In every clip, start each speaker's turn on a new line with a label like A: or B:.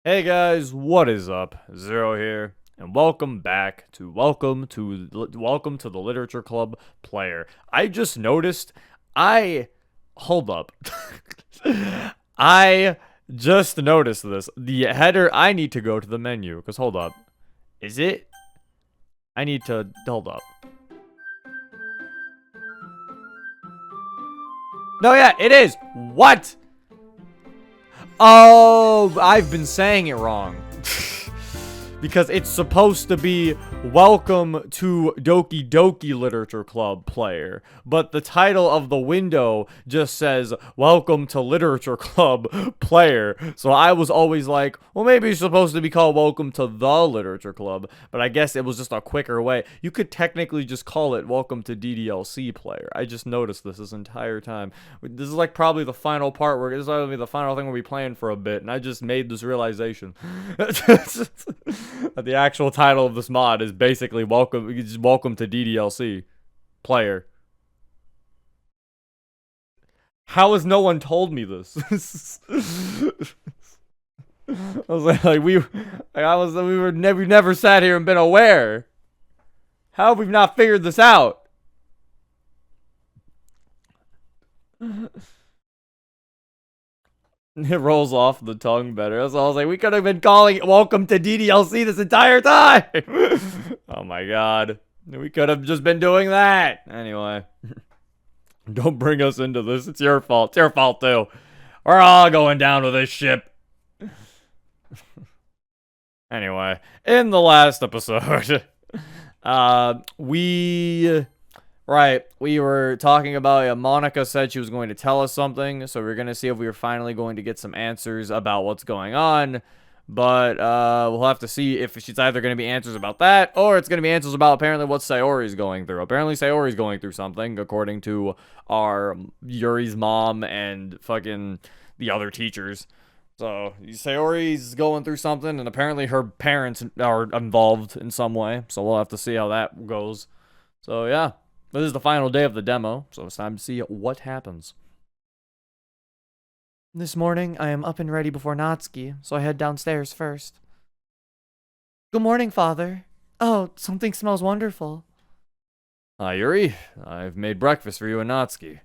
A: Hey guys, what is up? Zero here, and welcome to the Literature Club player. I just noticed I hold up. I just noticed this. The header I need to go to the menu because hold up. Is it? I need to hold up. No, yeah, it is. What? Oh, I've been saying it wrong. Because it's supposed to be welcome to Doki Doki Literature Club player, but the title of the window just says welcome to Literature Club player. So I was always like, well, maybe it's supposed to be called welcome to the Literature Club, but I guess it was just a quicker way. You could technically just call it welcome to DDLC player. I just noticed this entire time. This is like probably the final part where this is probably the final thing we'll be playing for a bit, and I just made this realization. The actual title of this mod is basically welcome to DDLC player. How has no one told me this? I was we never sat here and been aware. How have we not figured this out? It rolls off the tongue better. That's all I was like. We could have been calling it welcome to DDLC this entire time. Oh my god. We could have just been doing that. Anyway. Don't bring us into this. It's your fault. It's your fault too. We're all going down with this ship. Anyway, in the last episode, we were talking about Monika said she was going to tell us something, so we're gonna see if we were finally going to get some answers about what's going on. But we'll have to see if she's either going to be answers about that, or it's going to be answers about apparently what Sayori's going through. Apparently Sayori's going through something, according to our Yuri's mom and fucking the other teachers. So Sayori's going through something, and apparently her parents are involved in some way. So we'll have to see how that goes. So yeah, this is the final day of the demo, so it's time to see what happens. This morning, I am up and ready before Natsuki, so I head downstairs first. Good morning, Father. Oh, something smells wonderful. Hi, Yuri. I've made breakfast for you and Natsuki.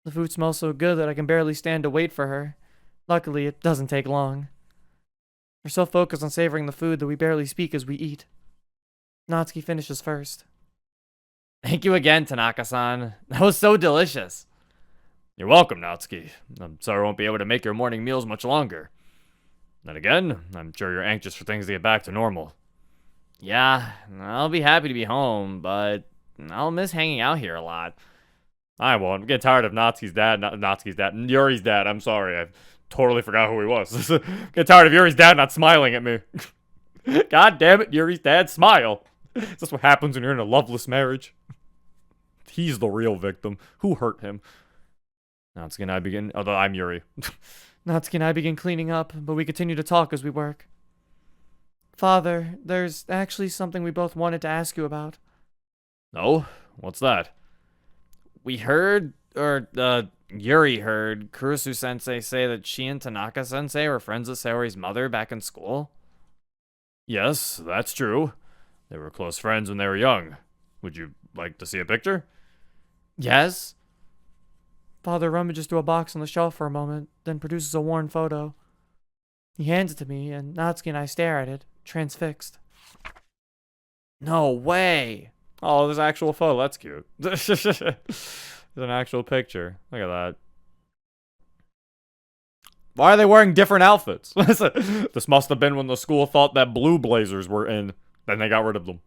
A: The food smells so good that I can barely stand to wait for her. Luckily, it doesn't take long. We're so focused on savoring the food that we barely speak as we eat. Natsuki finishes first. Thank you again, Tanaka-san. That was so delicious. You're welcome, Natsuki. I'm sorry I won't be able to make your morning meals much longer. Then again, I'm sure you're anxious for things to get back to normal. Yeah, I'll be happy to be home, but I'll miss hanging out here a lot. I won't. Get tired of Natsuki's dad, Yuri's dad. I'm sorry, I totally forgot who he was. Get tired of Yuri's dad not smiling at me. God damn it, Yuri's dad, smile. Is this what happens when you're in a loveless marriage? He's the real victim. Who hurt him? Natsuki and I begin. Although I'm Yuri. Natsuki and I begin cleaning up, but we continue to talk as we work. Father, there's actually something we both wanted to ask you about. Oh? What's that? We heard, Yuri heard Kurusu-sensei say that she and Tanaka-sensei were friends with Sayori's mother back in school. Yes, that's true. They were close friends when they were young. Would you like to see a picture? Yes. Father rummages through a box on the shelf for a moment, then produces a worn photo. He hands it to me, and Natsuki and I stare at it, transfixed. No way! Oh, there's an actual photo. That's cute. There's an actual picture. Look at that. Why are they wearing different outfits? This must have been when the school thought that blue blazers were in. Then they got rid of them.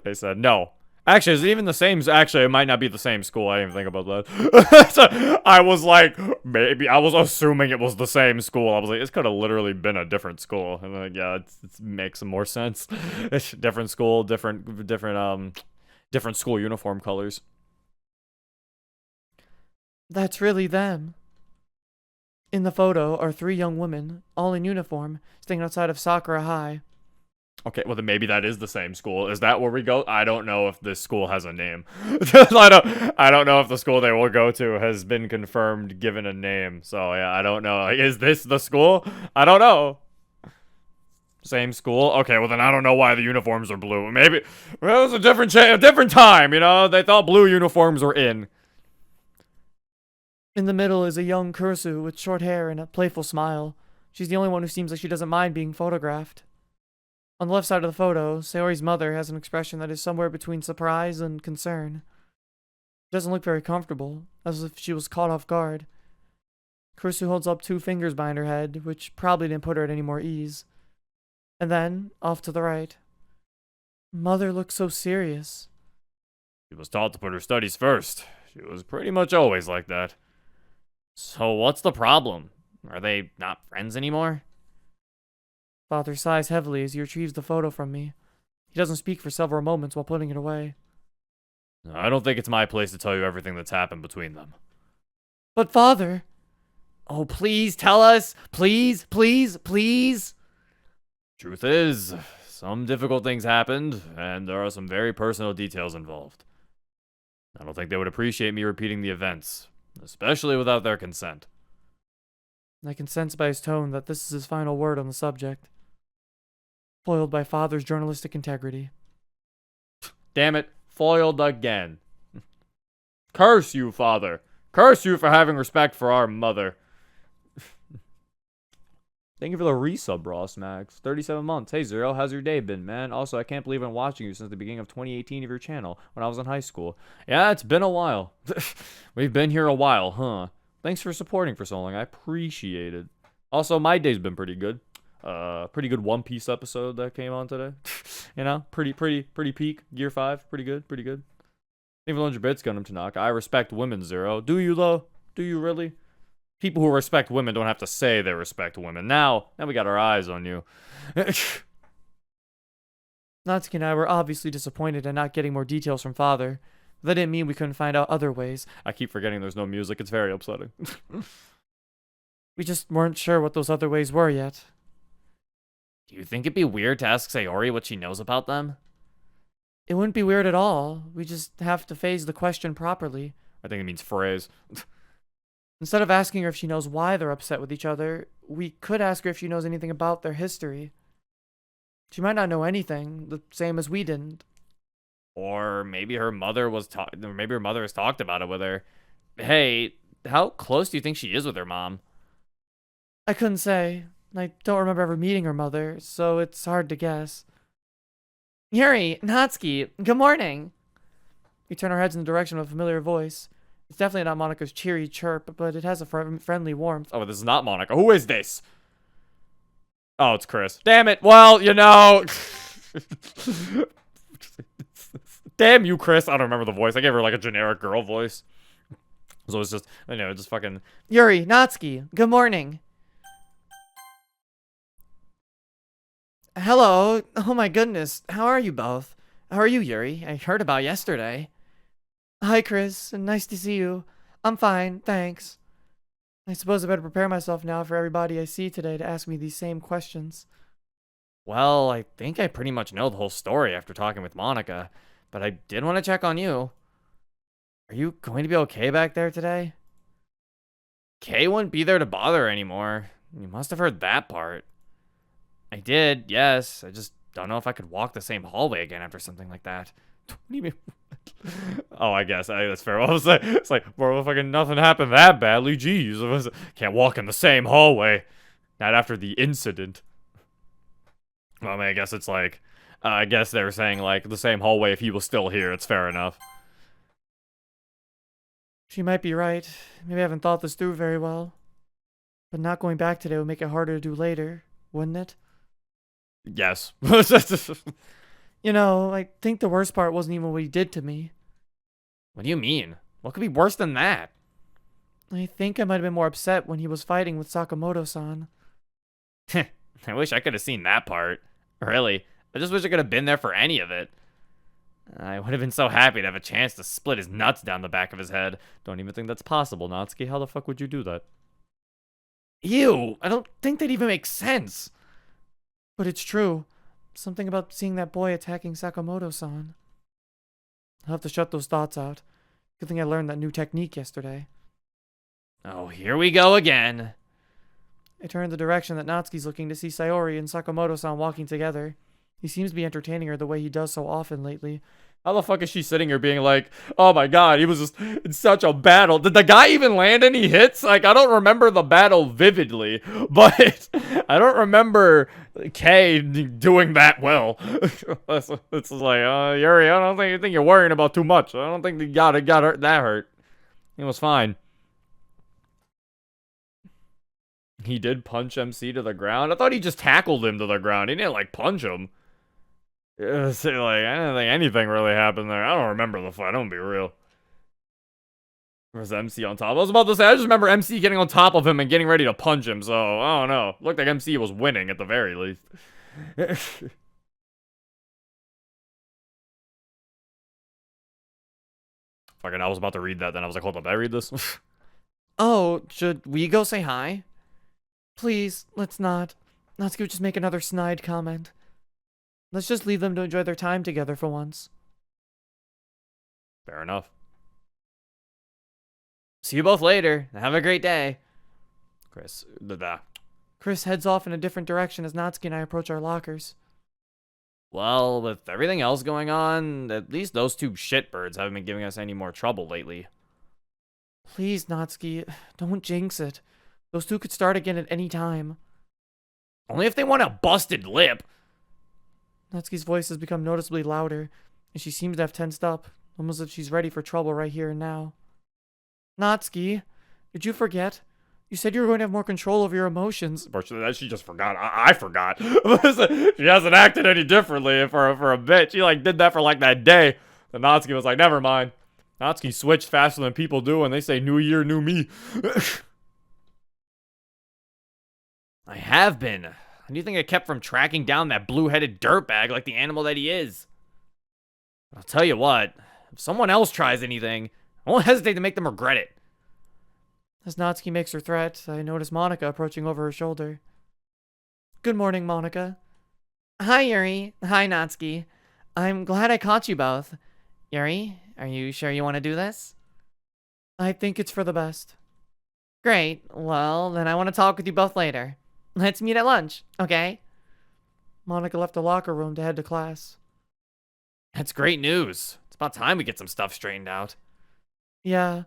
A: They said, no. Actually, is it even the same? Actually, it might not be the same school. I didn't even think about that. So, I was like, maybe. I was assuming it was the same school. I was like, this could have literally been a different school. And like, yeah, it makes some more sense. It's different school, different school uniform colors. That's really them. In the photo are 3 young women, all in uniform, standing outside of Sakura High. Okay, well then maybe that is the same school. Is that where we go? I don't know if this school has a name. I don't know if the school they will go to has been confirmed, given a name. So yeah, I don't know. Like, is this the school? I don't know. Same school? Okay, well then I don't know why the uniforms are blue. Maybe well, it was a different time, you know? They thought blue uniforms were in. In the middle is a young Kursu with short hair and a playful smile. She's the only one who seems like she doesn't mind being photographed. On the left side of the photo, Sayori's mother has an expression that is somewhere between surprise and concern. She doesn't look very comfortable, as if she was caught off guard. Kursu holds up 2 fingers behind her head, which probably didn't put her at any more ease. And then, off to the right. Mother looks so serious. She was taught to put her studies first. She was pretty much always like that. So what's the problem? Are they not friends anymore? Father sighs heavily as he retrieves the photo from me. He doesn't speak for several moments while putting it away. I don't think it's my place to tell you everything that's happened between them. But Father... Oh, please tell us! Please, please, please! Truth is, some difficult things happened, and there are some very personal details involved. I don't think they would appreciate me repeating the events, especially without their consent. I can sense by his tone that this is his final word on the subject. Foiled by Father's journalistic integrity. Damn it, foiled again. Curse you, Father. Curse you for having respect for our mother. Thank you for the resub, Ross Max. 37 months. Hey, Zero, how's your day been, man? Also, I can't believe I've been watching you since the beginning of 2018 of your channel, when I was in high school. Yeah, it's been a while. We've been here a while, huh? Thanks for supporting for so long. I appreciate it. Also, my day's been pretty good. Pretty good One Piece episode that came on today. You know, pretty peak. Gear 5, pretty good. Even 100 bits gun him to knock. I respect women, Zero. Do you, though? Do you really? People who respect women don't have to say they respect women. Now we got our eyes on you. Natsuki and I were obviously disappointed in not getting more details from Father. That didn't mean we couldn't find out other ways. I keep forgetting there's no music. It's very upsetting. We just weren't sure what those other ways were yet. Do you think it'd be weird to ask Sayori what she knows about them? It wouldn't be weird at all. We just have to phrase the question properly. I think it means phrase. Instead of asking her if she knows why they're upset with each other, we could ask her if she knows anything about their history. She might not know anything, the same as we didn't. Or maybe her mother has talked about it with her. Hey, how close do you think she is with her mom? I couldn't say. I don't remember ever meeting her mother, so it's hard to guess. Yuri, Natsuki, good morning. We turn our heads in the direction of a familiar voice. It's definitely not Monika's cheery chirp, but it has a friendly warmth. Oh, this is not Monika. Who is this? Oh, it's Chris. Damn it. Well, you know. Damn you, Chris. I don't remember the voice. I gave her like a generic girl voice. So it's just, you know, just fucking... Yuri, Natsuki, good morning. Hello. Oh my goodness. How are you both? How are you, Yuri? I heard about yesterday. Hi, Chris. Nice to see you. I'm fine, thanks. I suppose I better prepare myself now for everybody I see today to ask me these same questions. Well, I think I pretty much know the whole story after talking with Monika, but I did want to check on you. Are you going to be okay back there today? Kay wouldn't be there to bother her anymore. You must have heard that part. I did, yes. I just don't know if I could walk the same hallway again after something like that. What do you mean? Oh, I guess that's fair. I was like, it's like, bro, fucking nothing happened that badly. Jeez, can't walk in the same hallway. Not after the incident. Well, I mean, I guess it's like, I guess they were saying like the same hallway if he was still here. It's fair enough. She might be right. Maybe I haven't thought this through very well. But not going back today would make it harder to do later, wouldn't it? Yes. You know, I think the worst part wasn't even what he did to me. What do you mean? What could be worse than that? I think I might have been more upset when he was fighting with Sakamoto-san. I wish I could have seen that part. Really. I just wish I could have been there for any of it. I would have been so happy to have a chance to split his nuts down the back of his head. Don't even think that's possible, Natsuki. How the fuck would you do that? Ew! I don't think that even makes sense. But it's true. Something about seeing that boy attacking Sakamoto-san. I'll have to shut those thoughts out. Good thing I learned that new technique yesterday.
B: Oh, here we go again.
A: I turned the direction that Natsuki's looking to see Sayori and Sakamoto-san walking together. He seems to be entertaining her the way he does so often lately.
B: How the fuck is she sitting here being like, oh my god, he was just in such a battle. Did the guy even land any hits? Like, I don't remember the battle vividly, but I don't remember Kay doing that well. It's like, Yuri, I don't think you're worrying about too much. I don't think he got hurt, that hurt. He was fine. He did punch MC to the ground? I thought he just tackled him to the ground. He didn't, like, punch him. Like, I don't think anything really happened there. I don't remember the fight. Don't be real. Was MC on top? I was about to say, I just remember MC getting on top of him and getting ready to punch him. So, I don't know. Looked like MC was winning at the very least. Fucking, I was about to read that. Then I was like, hold up, did I read this?
A: Oh, should we go say hi? Please, let's not. Natsuki would just make another snide comment. Let's just leave them to enjoy their time together for once.
B: Fair enough. See you both later. Have a great day.
A: Chris heads off in a different direction as Natsuki and I approach our lockers.
B: Well, with everything else going on, at least those two shitbirds haven't been giving us any more trouble lately.
A: Please, Natsuki, don't jinx it. Those two could start again at any time.
B: Only if they want a busted lip.
A: Natsuki's voice has become noticeably louder, and she seems to have tensed up, almost as if she's ready for trouble right here and now. Natsuki, did you forget? You said you were going to have more control over your emotions.
B: She just forgot. I forgot. She hasn't acted any differently for a bit. She like did that for like that day. And Natsuki was like, never mind. Natsuki switched faster than people do, and they say new year, new me. I have been. How do you think I kept from tracking down that blue-headed dirtbag like the animal that he is? I'll tell you what, if someone else tries anything, I won't hesitate to make them regret it.
A: As Natsuki makes her threat, I notice Monika approaching over her shoulder. Good morning, Monika. Hi, Yuri. Hi, Natsuki. I'm glad I caught you both. Yuri, are you sure you want to do this? I think it's for the best. Great. Well, then I want to talk with you both later. Let's meet at lunch, okay? Monika left the locker room to head to class.
B: That's great news. It's about time we get some stuff straightened out.
A: Yeah.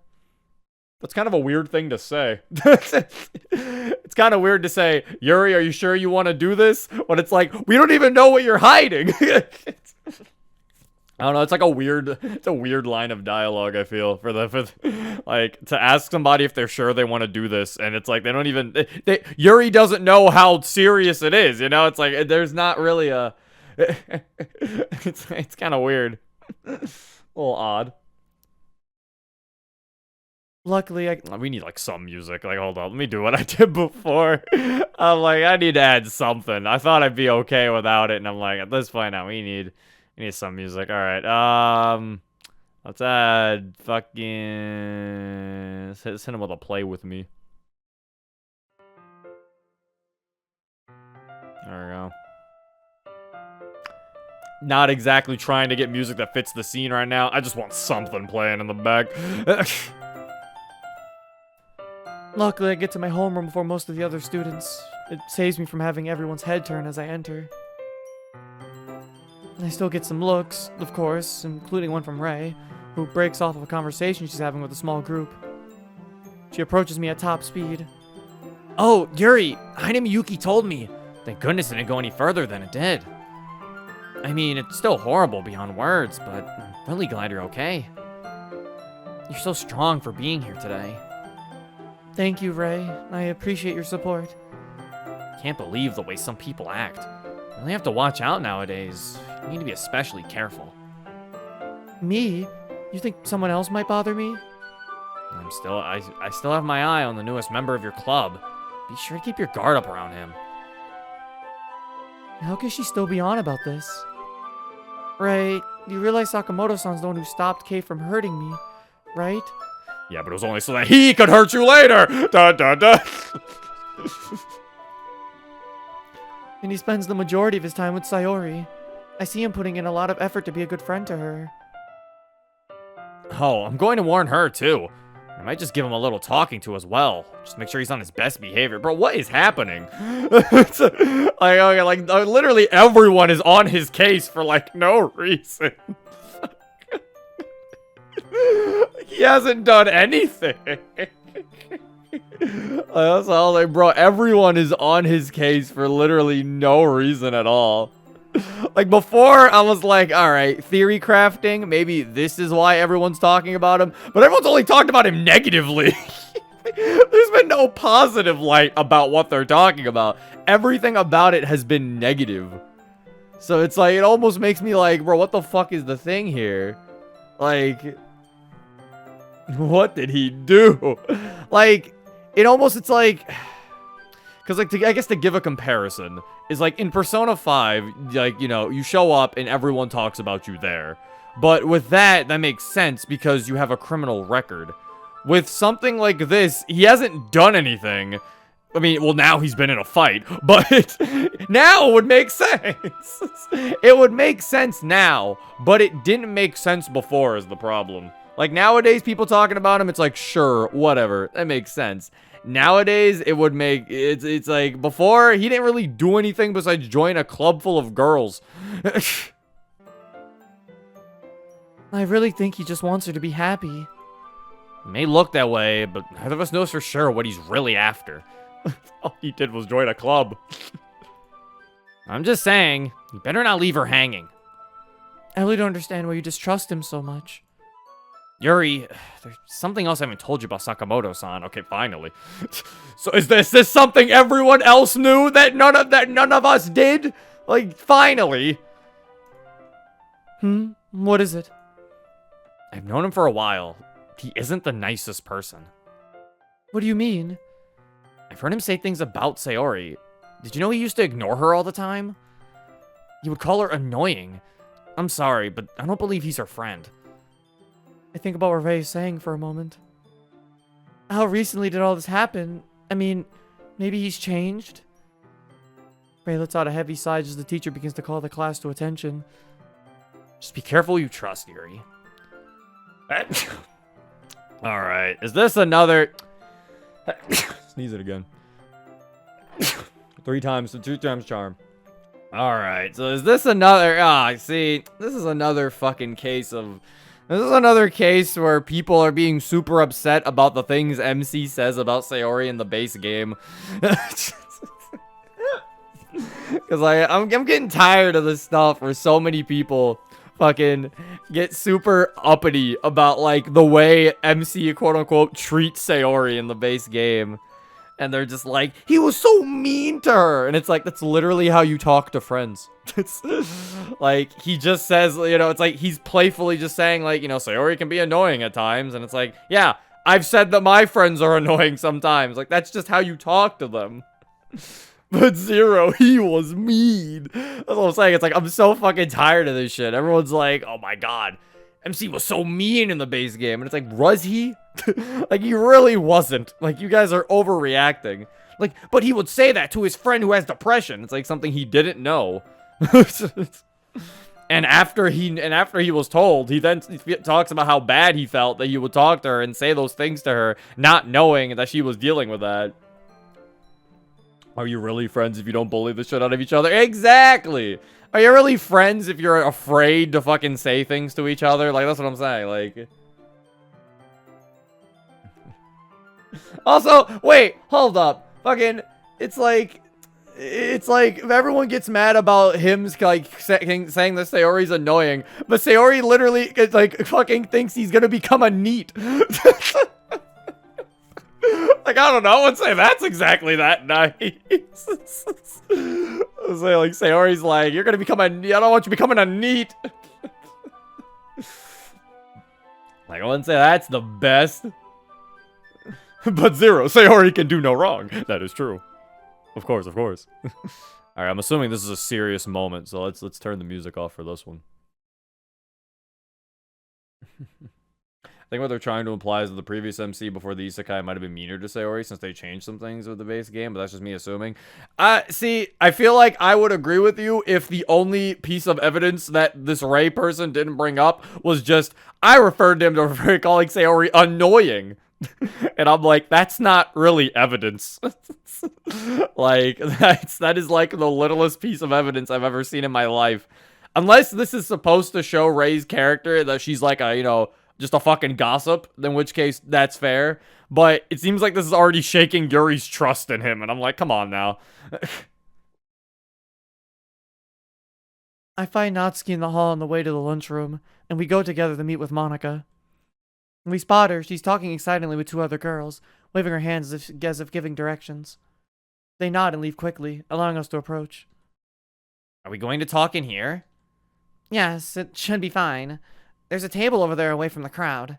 B: That's kind of a weird thing to say. It's kind of weird to say, Yuri, are you sure you want to do this? When it's like, we don't even know what you're hiding. I don't know. It's like a weird line of dialogue. I feel for like to ask somebody if they're sure they want to do this, and it's like they don't even. Yuri doesn't know how serious it is. You know, it's like there's not really a. It's kind of weird, a little odd.
A: Luckily,
B: we need like some music. Like, hold on, let me do what I did before. I'm like, I need to add something. I thought I'd be okay without it, and I'm like, at this point now, we need some music. All right. Let's add fucking. Let's hit him with a play with me. There we go. Not exactly trying to get music that fits the scene right now. I just want something playing in the back.
A: Luckily, I get to my homeroom before most of the other students. It saves me from having everyone's head turn as I enter. I still get some looks, of course, including one from Ray, who breaks off of a conversation she's having with a small group. She approaches me at top speed.
B: Oh, Yuri, Hinami Yuki told me. Thank goodness it didn't go any further than it did. I mean, it's still horrible beyond words, but I'm really glad you're okay. You're so strong for being here today.
A: Thank you, Ray. I appreciate your support.
B: Can't believe the way some people act. You really have to watch out nowadays. You need to be especially careful.
A: Me? You think someone else might bother me?
B: I still have my eye on the newest member of your club. Be sure to keep your guard up around him.
A: How can she still be on about this? Ray, you realize Sakamoto-san's the one who stopped Kei from hurting me, right?
B: Yeah, but it was only so that he could hurt you later! Da da da!
A: and he spends the majority of his time with Sayori. I see him putting in a lot of effort to be a good friend to her.
B: Oh, I'm going to warn her, too. I might just give him a little talking to as well. Just make sure he's on his best behavior. Bro, what is happening? Literally everyone is on his case for, like, no reason. He hasn't done anything. That's all, like, bro, everyone is on his case for literally no reason at all. Like, before, I was like, alright, theory crafting, maybe this is why everyone's talking about him, but everyone's only talked about him negatively. There's been no positive light about what they're talking about. Everything about it has been negative. So it's like, it almost makes me like, bro, what the fuck is the thing here? Like, what did he do? Like, it's like... Because, like, I guess to give a comparison, is like, in Persona 5, like, you know, you show up and everyone talks about you there. But with that makes sense because you have a criminal record. With something like this, he hasn't done anything. I mean, well, now he's been in a fight, but now it would make sense. It would make sense now, but it didn't make sense before is the problem. Like, nowadays, people talking about him, it's like, sure, whatever, that makes sense. Nowadays, it would make, it's like, before, he didn't really do anything besides join a club full of girls.
A: I really think he just wants her to be happy.
B: It may look that way, but neither of us knows for sure what he's really after. All he did was join a club. I'm just saying, you better not leave her hanging.
A: I really don't understand why you distrust him so much.
B: Yuri, there's something else I haven't told you about Sakamoto-san. Okay, finally. So is this something everyone else knew that none of us did? Like, finally.
A: What is it?
B: I've known him for a while. He isn't the nicest person.
A: What do you mean?
B: I've heard him say things about Sayori. Did you know he used to ignore her all the time? He would call her annoying. I'm sorry, but I don't believe he's her friend.
A: I think about what Ray is saying for a moment. How recently did all this happen? I mean, maybe he's changed? Ray lets out a heavy sigh as the teacher begins to call the class to attention.
B: Just be careful who you trust, Yuri. Alright, is this another... Sneeze it again. 3 times, so 2 times charm. Alright, so is this another... see, this is another fucking case of... This is another case where people are being super upset about the things MC says about Sayori in the base game. Because I'm getting tired of this stuff where so many people fucking get super uppity about, like, the way MC, quote-unquote, treats Sayori in the base game. And they're just like, he was so mean to her. And it's like, that's literally how you talk to friends. It's like, he just says, you know, it's like, he's playfully just saying, like, you know, Sayori can be annoying at times. And it's like, yeah, I've said that my friends are annoying sometimes. Like, that's just how you talk to them. But Zero, he was mean. That's what I'm saying. It's like, I'm so fucking tired of this shit. Everyone's like, oh my god, MC was so mean in the base game. And it's like, was he? Like, he really wasn't. Like, you guys are overreacting. Like, but he would say that to his friend who has depression. It's like something he didn't know. And after he was told, he then talks about how bad he felt that he would talk to her and say those things to her, not knowing that she was dealing with that. Are you really friends if you don't bully the shit out of each other? Exactly! Are you really friends if you're afraid to fucking say things to each other? Like, that's what I'm saying, like... Also, wait, hold up. Fucking, it's like, if everyone gets mad about him, like, saying that Sayori's annoying, but Sayori literally, like, fucking thinks he's gonna become a NEET. Like, I don't know, I wouldn't say that's exactly that nice. I was like, Sayori's like, you're gonna become a NEET, I don't want you becoming a NEET. Like, I wouldn't say that's the best. But Zero, Sayori can do no wrong. That is true. Of course, of course. Alright, I'm assuming this is a serious moment, so let's turn the music off for this one. I think what they're trying to imply is that the previous MC before the isekai might have been meaner to Sayori since they changed some things with the base game, but that's just me assuming. See, I feel like I would agree with you if the only piece of evidence that this Ray person didn't bring up was just, I referred to him to calling Sayori annoying. And I'm like, that's not really evidence. Like, that is like the littlest piece of evidence I've ever seen in my life. Unless this is supposed to show Ray's character that she's like a, you know, just a fucking gossip, in which case that's fair. But it seems like this is already shaking Yuri's trust in him, and I'm like, come on now.
A: I find Natsuki in the hall on the way to the lunchroom, and we go together to meet with Monika. When we spot her, she's talking excitedly with two other girls, waving her hands as if giving directions. They nod and leave quickly, allowing us to approach.
B: Are we going to talk in here?
A: Yes, it should be fine. There's a table over there away from the crowd.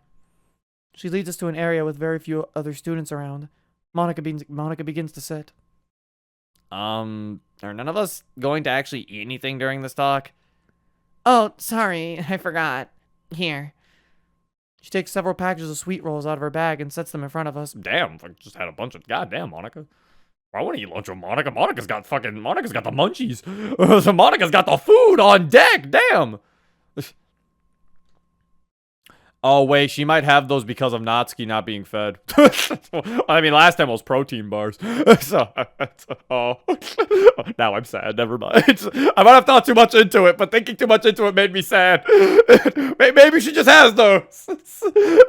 A: She leads us to an area with very few other students around. Monika begins to sit.
B: Are none of us going to actually eat anything during this talk?
A: Oh, sorry, I forgot. Here. She takes several packages of sweet rolls out of her bag and sets them in front of us.
B: Damn, I just had a bunch of... Goddamn, Monika. I want to eat lunch with Monika. Monika's got the munchies. So Monika's got the food on deck. Damn. Oh, wait, she might have those because of Natsuki not being fed. I mean, last time it was protein bars. Oh. Now I'm sad. Never mind. I might have thought too much into it, but thinking too much into it made me sad. Maybe she just has those.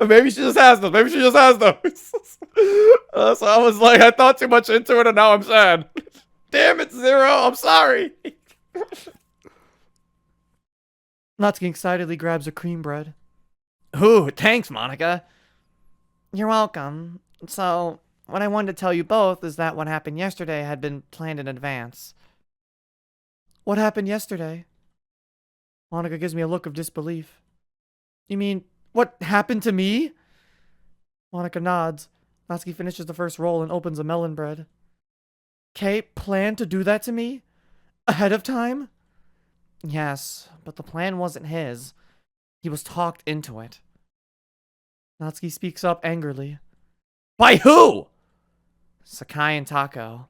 B: Maybe she just has those. So I was like, I thought too much into it, and now I'm sad. Damn it, Zero. I'm sorry.
A: Natsuki excitedly grabs a cream bread.
B: Ooh, thanks, Monika.
A: You're welcome. So, what I wanted to tell you both is that what happened yesterday had been planned in advance. What happened yesterday? Monika gives me a look of disbelief. You mean, what happened to me? Monika nods. Natsuki finishes the first roll and opens a melon bread. Kay planned to do that to me? Ahead of time? Yes, but the plan wasn't his. He was talked into it. Natsuki speaks up angrily.
B: By who?
A: Sakai and Tako.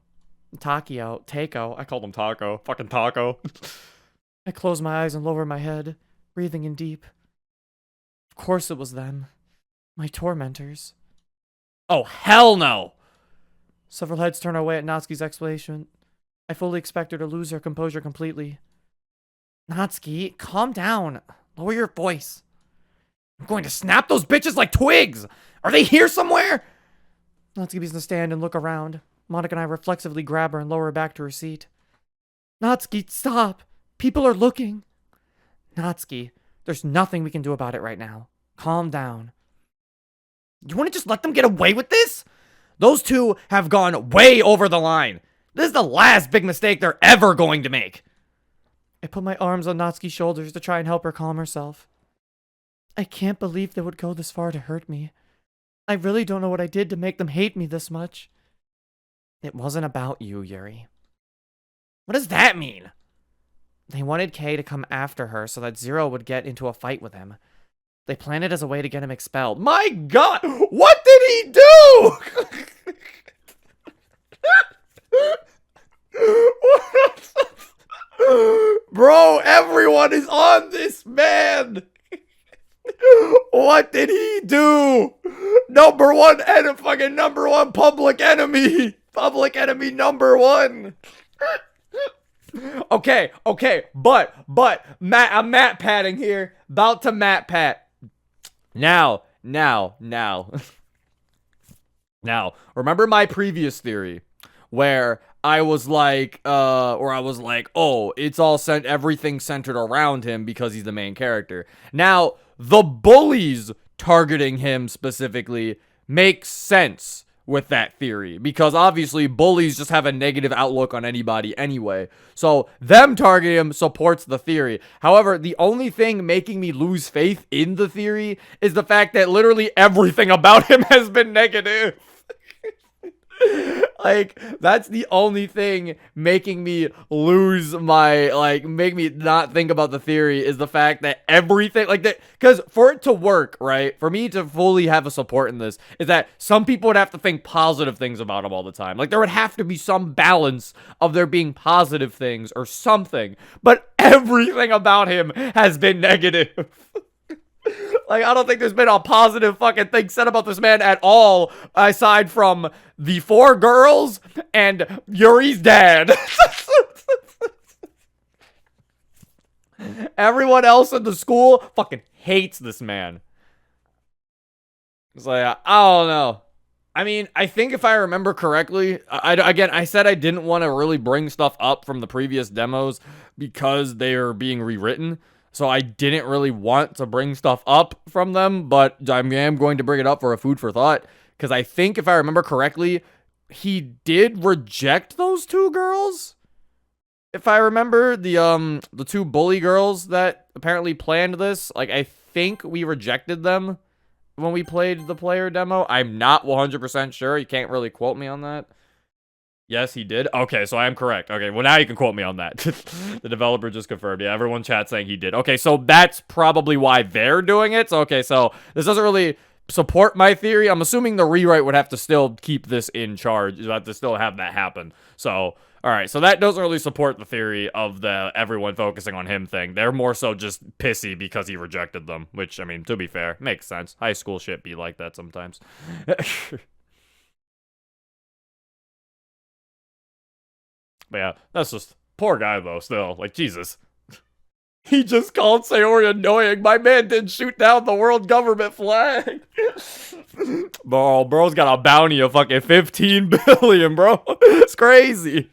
B: I called him Taco. Fucking Taco.
A: I close my eyes and lower my head, breathing in deep. Of course it was them. My tormentors.
B: Oh, hell no!
A: Several heads turn away at Natsuki's explanation. I fully expect her to lose her composure completely. Natsuki, calm down. Lower your voice.
B: I'm going to snap those bitches like twigs! Are they here somewhere?
A: Natsuki begins to stand and look around. Monika and I reflexively grab her and lower her back to her seat. Natsuki, stop! People are looking. Natsuki, there's nothing we can do about it right now. Calm down.
B: You want to just let them get away with this? Those two have gone way over the line. This is the last big mistake they're ever going to make.
A: I put my arms on Natsuki's shoulders to try and help her calm herself. I can't believe they would go this far to hurt me. I really don't know what I did to make them hate me this much.
B: It wasn't about you, Yuri. What does that mean?
A: They wanted Kay to come after her so that Zero would get into a fight with him. They planned it as a way to get him expelled.
B: My God! What did he do? Bro, everyone is on this man. What did he do? Number one public enemy. Public enemy number one. Okay, but Matt, I'm Matt patting here. About to Matt pat. Now. Now, remember my previous theory where I was like, oh, it's all everything centered around him because he's the main character. Now, the bullies targeting him specifically makes sense with that theory because obviously bullies just have a negative outlook on anybody anyway. So them targeting him supports the theory. However, the only thing making me lose faith in the theory is the fact that literally everything about him has been negative. Like, that's the only thing making me lose my, like, make me not think about the theory is the fact that everything, like, that, because for it to work, right, for me to fully have a support in this, is that some people would have to think positive things about him all the time. Like, there would have to be some balance of there being positive things or something, but everything about him has been negative. Like, I don't think there's been a positive fucking thing said about this man at all, aside from the 4 girls and Yuri's dad. Everyone else in the school fucking hates this man. It's like, I don't know. I mean, I think if I remember correctly, again, I said I didn't want to really bring stuff up from the previous demos because they are being rewritten. So I didn't really want to bring stuff up from them, but I am going to bring it up for a food for thought. Because I think if I remember correctly, he did reject those 2 girls. If I remember, the 2 bully girls that apparently planned this, like, I think we rejected them when we played the player demo. I'm not 100% sure. You can't really quote me on that. Yes, he did. Okay, so I am correct. Okay, well, now you can quote me on that. The developer just confirmed. Yeah, everyone chat saying he did. Okay, so that's probably why they're doing it. So, okay, so this doesn't really support my theory. I'm assuming the rewrite would have to still keep this in charge. You have to still have that happen. So, all right, so that doesn't really support the theory of the everyone focusing on him thing. They're more so just pissy because he rejected them, which, I mean, to be fair, makes sense. High school shit be like that sometimes. But yeah, that's just poor guy though. Still, like, Jesus, he just called Sayori annoying. My man didn't shoot down the world government flag. Bro's got a bounty of fucking 15 billion, bro. It's crazy.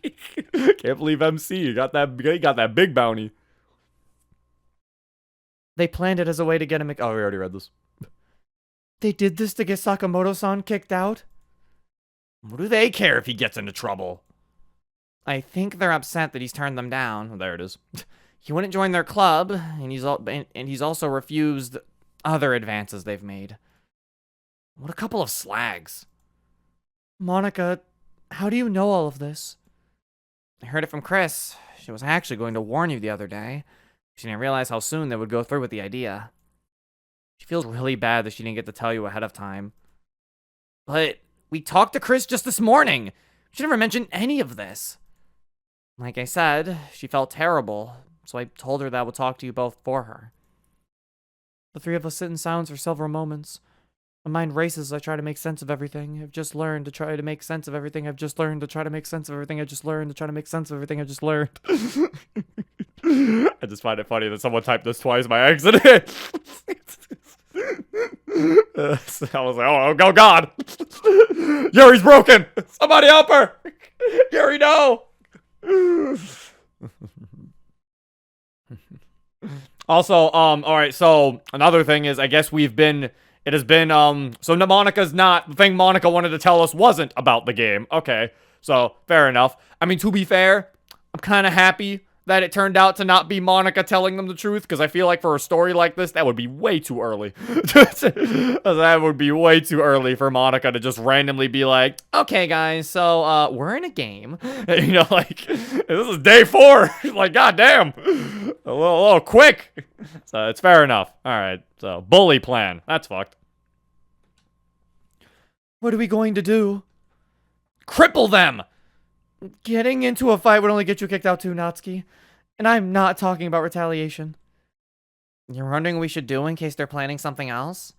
B: Can't believe MC got that big bounty.
A: They planned it as a way to get him.
B: Oh, we already read this.
A: They did this to get Sakamoto-san kicked out?
B: What do they care if he gets into trouble?
A: I think they're upset that he's turned them down.
B: Oh, there it is.
A: He wouldn't join their club, and he's also refused other advances they've made.
B: What a couple of slags.
A: Monika, how do you know all of this? I heard it from Chris. She was actually going to warn you the other day. She didn't realize how soon they would go through with the idea. She feels really bad that she didn't get to tell you ahead of time. But we talked to Chris just this morning. She never mentioned any of this. Like I said, she felt terrible, so I told her that I would talk to you both for her. The 3 of us sit in silence for several moments. My mind races as I try to make sense of everything. I've just learned to try to make sense of everything. I've just learned to try to make sense of everything. I've just learned to try to make sense of everything. I've just learned.
B: I just find it funny that someone typed this twice by accident. I was like, oh God. Yuri's broken. Somebody help her. Yuri, no. Also, all right, so another thing is, I guess it has been, so Monika's not, the thing Monika wanted to tell us wasn't about the game. Okay, so, fair enough. I mean, to be fair, I'm kind of happy that it turned out to not be Monika telling them the truth, because I feel like for a story like this, that would be way too early. That would be way too early for Monika to just randomly be like, okay, guys, so, we're in a game. You know, like, this is day 4. Like, goddamn. A little quick. So, it's fair enough. All right, so, bully plan. That's fucked.
A: What are we going to do?
B: Cripple them!
A: Getting into a fight would only get you kicked out too, Natsuki. And I'm not talking about retaliation. You're wondering what we should do in case they're planning something else?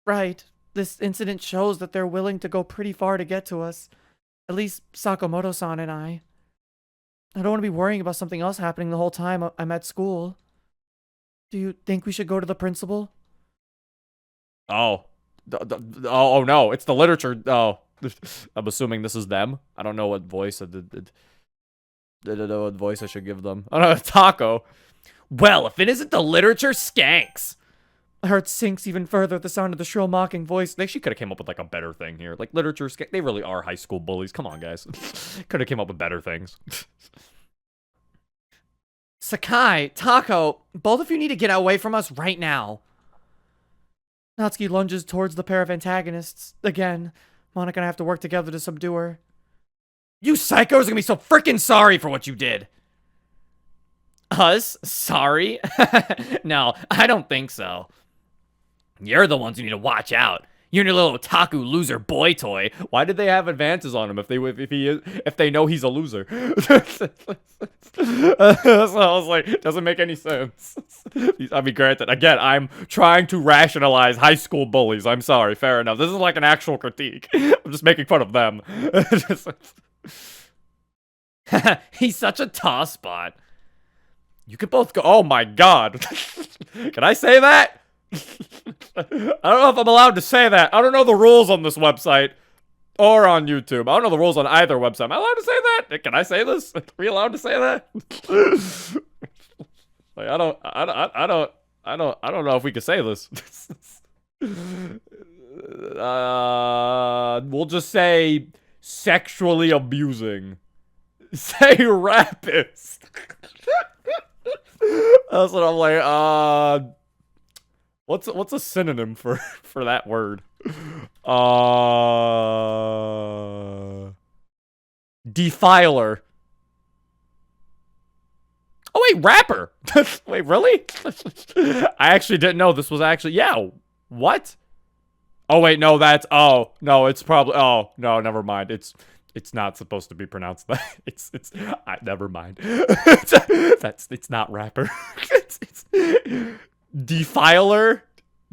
A: Right. This incident shows that they're willing to go pretty far to get to us. At least Sakamoto-san and I. I don't want to be worrying about something else happening the whole time I'm at school. Do you think we should go to the principal?
B: Oh. Oh no, it's the literature. Oh. I'm assuming this is them. I don't know what voice I don't know what voice I should give them. Oh no, Taco. Well, if it isn't the literature skanks.
A: My heart sinks even further at the sound of the shrill mocking voice.
B: They could have came up with like a better thing here. Like literature skanks. They really are high school bullies. Come on, guys. Could have came up with better things.
A: Sakai, Taco, both of you need to get away from us right now. Natsuki lunges towards the pair of antagonists. Again, Monika and I have to work together to subdue her.
B: You psychos are gonna be so freaking sorry for what you did. Us? Sorry? No, I don't think so. You're the ones who need to watch out. You and your little otaku loser boy toy. Why did they have advances on him if they know he's a loser? So I was like, doesn't make any sense. I mean, granted, again, I'm trying to rationalize high school bullies. I'm sorry, fair enough. This is like an actual critique. I'm just making fun of them. He's such a toss spot. You could both go. Oh my god. Can I say that? I don't know if I'm allowed to say that. I don't know the rules on this website or on YouTube. I don't know the rules on either website. Am I allowed to say that? Can I say this? Are we allowed to say that? Like, I don't know if we can say this. We'll just say sexually abusing. Say rapist. That's what I'm like. What's a synonym for that word? Defiler. Oh wait, rapper. Wait, really? I actually didn't know this was actually. Yeah. What? Oh wait, no, that's. Oh no, it's probably. Oh no, never mind. It's not supposed to be pronounced that. Never mind. It's not rapper. it's Defiler,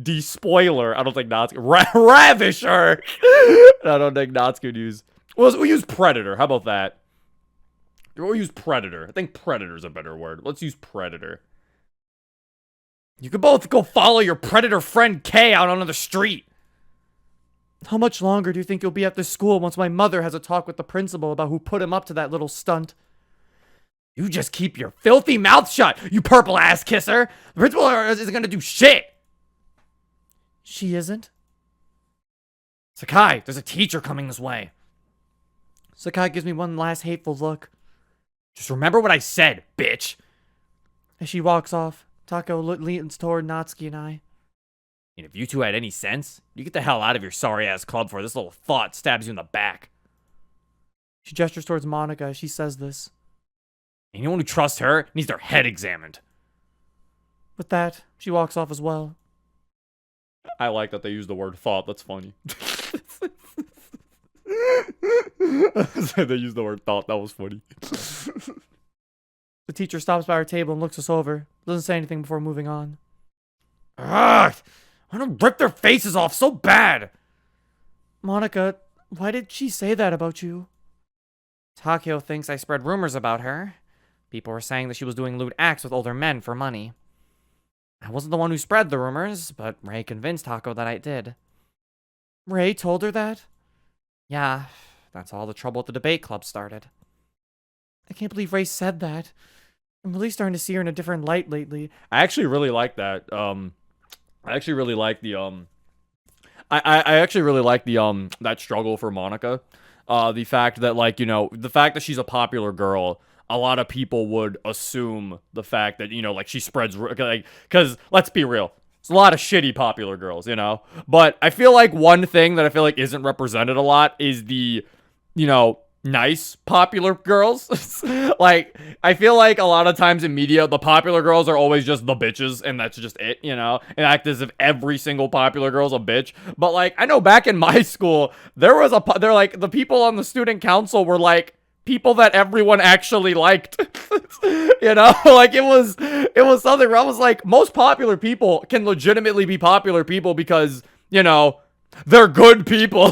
B: despoiler. I don't think Natsuki. Ravisher. I don't think Natsuki would use. Well, we use predator. How about that? We'll use predator. I think predator's a better word. Let's use predator. You could both go follow your predator friend Kay out on the street.
A: How much longer do you think you'll be at this school once my mother has a talk with the principal about who put him up to that little stunt?
B: You just keep your filthy mouth shut, you purple ass kisser. The principal isn't gonna do shit.
A: She isn't?
B: Sakai, there's a teacher coming this way.
A: Sakai gives me one last hateful look.
B: Just remember what I said, bitch.
A: As she walks off, Tako leans toward Natsuki and I.
B: And if you two had any sense, you get the hell out of your sorry-ass club before this little thought stabs you in the back.
A: She gestures towards Monika as she says this.
B: Anyone who trusts her needs their head examined.
A: With that, she walks off as well.
B: I like that they use the word thought. That's funny. They used the word thought. That was funny.
A: The teacher stops by our table and looks us over. Doesn't say anything before moving on.
B: Ugh! I want to rip their faces off so bad.
A: Monika, why did she say that about you?
C: Takeo thinks I spread rumors about her. People were saying that she was doing lewd acts with older men for money. I wasn't the one who spread the rumors, but Ray convinced Tako that I did.
A: Ray told her that?
C: Yeah, that's all the trouble at the debate club started.
A: I can't believe Ray said that. I'm really starting to see her in a different light lately.
B: I actually really like that. I actually really like the I actually really like the that struggle for Monika. The fact that, like, you know, the fact that she's a popular girl, a lot of people would assume the fact that, you know, like, she spreads, like, because let's be real, there's a lot of shitty popular girls, you know. But I feel like one thing that I feel like isn't represented a lot is the, you know, nice popular girls. Like, I feel like a lot of times in media, the popular girls are always just the bitches, and that's just it, you know, and act as if every single popular girl's a bitch. But, like, I know back in my school, they're like, the people on the student council were like people that everyone actually liked. You know, like, it was something where I was like, most popular people can legitimately be popular people because, you know, they're good people.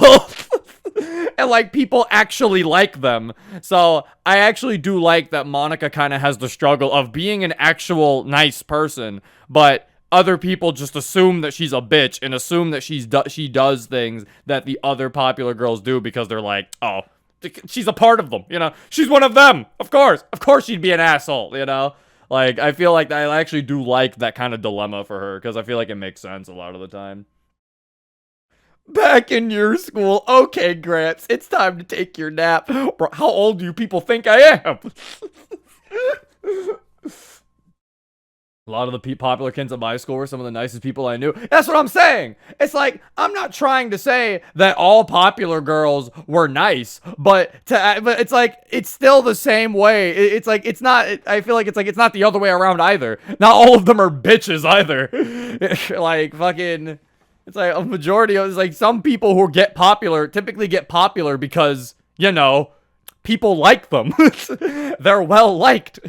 B: And, like, people actually like them. So I actually do like that Monika kind of has the struggle of being an actual nice person, but other people just assume that she's a bitch and assume that she does things that the other popular girls do because they're like, oh, she's a part of them, you know? She's one of them. Of course she'd be an asshole, you know? Like, I feel like I actually do like that kind of dilemma for her because I feel like it makes sense a lot of the time. Back in your school. Okay, Gramps, it's time to take your nap. Bro, how old do you people think I am? A lot of the popular kids at my school were some of the nicest people I knew. That's what I'm saying. It's like, I'm not trying to say that all popular girls were nice, but it's like, it's still the same way. It's like, it's not, I feel like it's not the other way around either. Not all of them are bitches either. Like, fucking, it's like a majority of, it's like some people who typically get popular because, you know, people like them. They're well liked.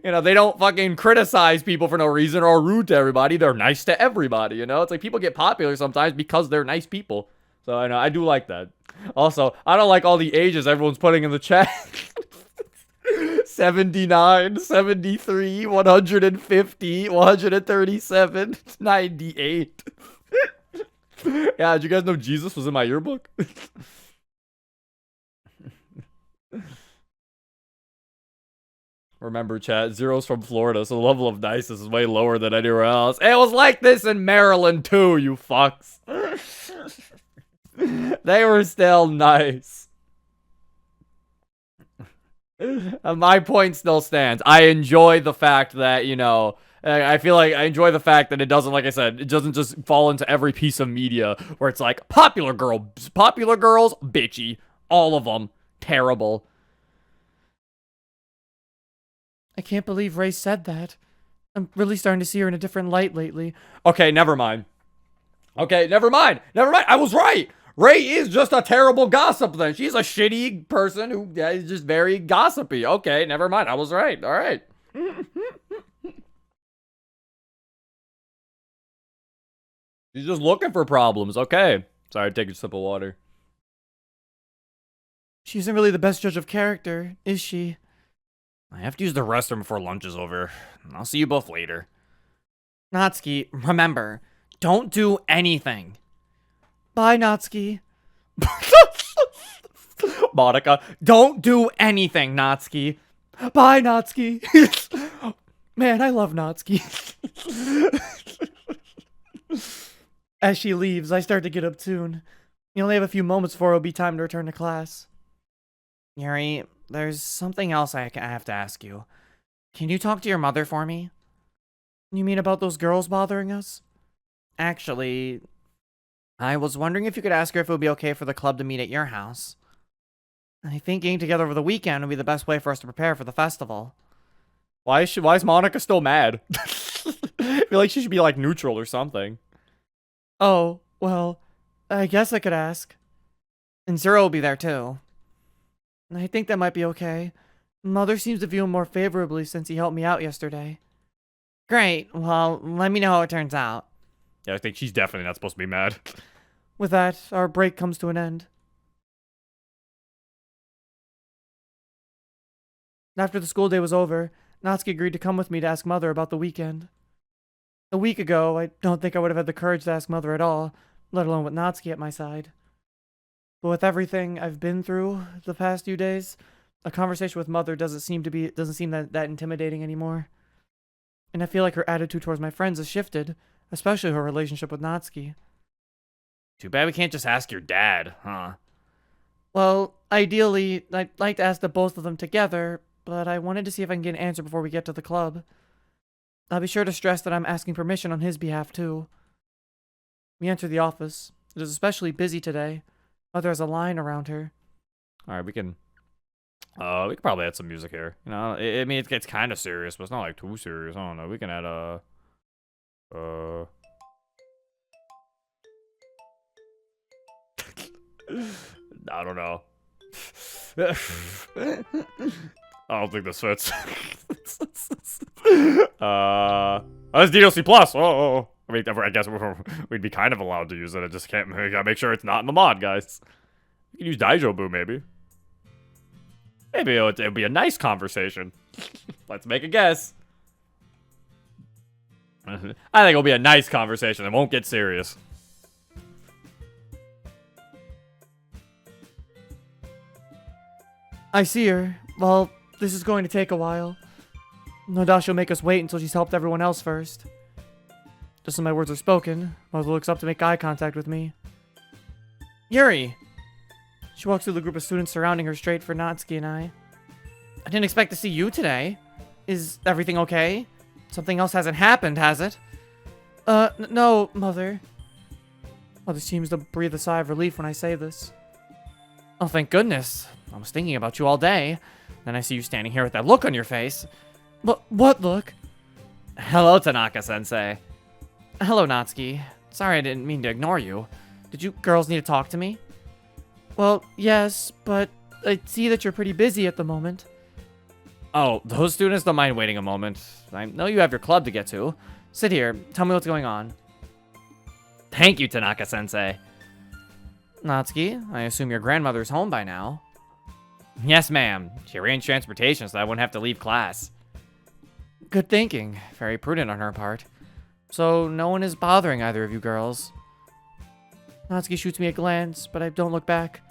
B: You know, they don't fucking criticize people for no reason or rude to everybody. They're nice to everybody, you know? It's like people get popular sometimes because they're nice people. So, I know, I do like that. Also, I don't like all the ages everyone's putting in the chat. 79, 73, 150, 137, 98. Yeah, did you guys know Jesus was in my yearbook? Remember, chat, Zero's from Florida, so the level of niceness is way lower than anywhere else. It was like this in Maryland, too, you fucks. They were still nice. My point still stands. I enjoy the fact that, you know, I feel like I enjoy the fact that it doesn't, like I said, it doesn't just fall into every piece of media where it's like, popular girls, bitchy. All of them, terrible.
A: I can't believe Ray said that. I'm really starting to see her in a different light lately.
B: Okay, never mind. Okay, never mind. I was right. Ray is just a terrible gossip then. She's a shitty person who is just very gossipy. Okay, never mind. I was right. All right. She's just looking for problems. Okay. Sorry, take a sip of water.
A: She isn't really the best judge of character, is she?
C: I have to use the restroom before lunch is over. I'll see you both later.
A: Natsuki,
C: Remember, don't do anything.
A: bye, Natsuki.
C: Monika, don't do anything, Natsuki.
A: Bye, Natsuki. Man, I love Natsuki. As she leaves, I start to get obtune. You only have a few moments before it'll be time to return to class.
C: Yuri, there's something else I have to ask you. Can you talk to your mother for me?
A: You mean about those girls bothering us?
C: Actually, I was wondering if you could ask her if it would be okay for the club to meet at your house.
A: I think getting together over the weekend would be the best way for us to prepare for the festival.
B: Why is Monika still mad? I feel like she should be like neutral or something.
A: Oh, well, I guess I could ask.
C: And Zero will be there too.
A: I think that might be okay. Mother seems to view him more favorably since he helped me out yesterday.
C: Great. Well, let me know how it turns out.
B: Yeah, I think she's definitely not supposed to be mad.
A: With that, our break comes to an end. After the school day was over, Natsuki agreed to come with me to ask Mother about the weekend. A week ago, I don't think I would have had the courage to ask Mother at all, let alone with Natsuki at my side. But with everything I've been through the past few days, a conversation with Mother doesn't seem that intimidating anymore. And I feel like her attitude towards my friends has shifted, especially her relationship with Natsuki.
C: Too bad we can't just ask your dad, huh?
A: Well, ideally, I'd like to ask the both of them together, but I wanted to see if I can get an answer before we get to the club. I'll be sure to stress that I'm asking permission on his behalf, too. We enter the office. It is especially busy today. Mother has a line around her.
B: Alright, we can probably add some music here. You know, I mean, it gets kind of serious, but it's not like too serious. I don't know. We can add I don't know. I don't think this fits. Oh, that's DDLC Plus. Oh. I mean, I guess we'd be kind of allowed to use it. I just can't. We gotta make sure it's not in the mod, guys. We can use Daijobu, maybe. Maybe it'll be a nice conversation. Let's make a guess. I think it'll be a nice conversation. It won't get serious.
A: I see her. Well, this is going to take a while. No doubt she'll make us wait until she's helped everyone else first. Just as my words are spoken, Mother looks up to make eye contact with me.
C: Yuri!
A: She walks through the group of students surrounding her straight for Natsuki and I.
C: I didn't expect to see you today. Is everything okay? Something else hasn't happened, has it? No, Mother. Mother seems to breathe a sigh of relief when I say this. Oh, thank goodness. I was thinking about you all day. Then I see you standing here with that look on your face. What look?
B: Hello, Tanaka-sensei.
C: Hello, Natsuki. Sorry I didn't mean to ignore you. Did you girls need to talk to me? Well, yes, but I see that you're pretty busy at the moment.
B: Oh, those students don't mind waiting a moment. I know you have your club to get to.
C: Sit here. Tell me what's going on.
B: Thank you, Tanaka-sensei.
C: Natsuki, I assume your grandmother's home by now.
B: Yes, ma'am. She arranged transportation so I wouldn't have to leave class.
C: Good thinking. Very prudent on her part. So, no one is bothering either of you girls. Natsuki shoots me a glance, but I don't look back.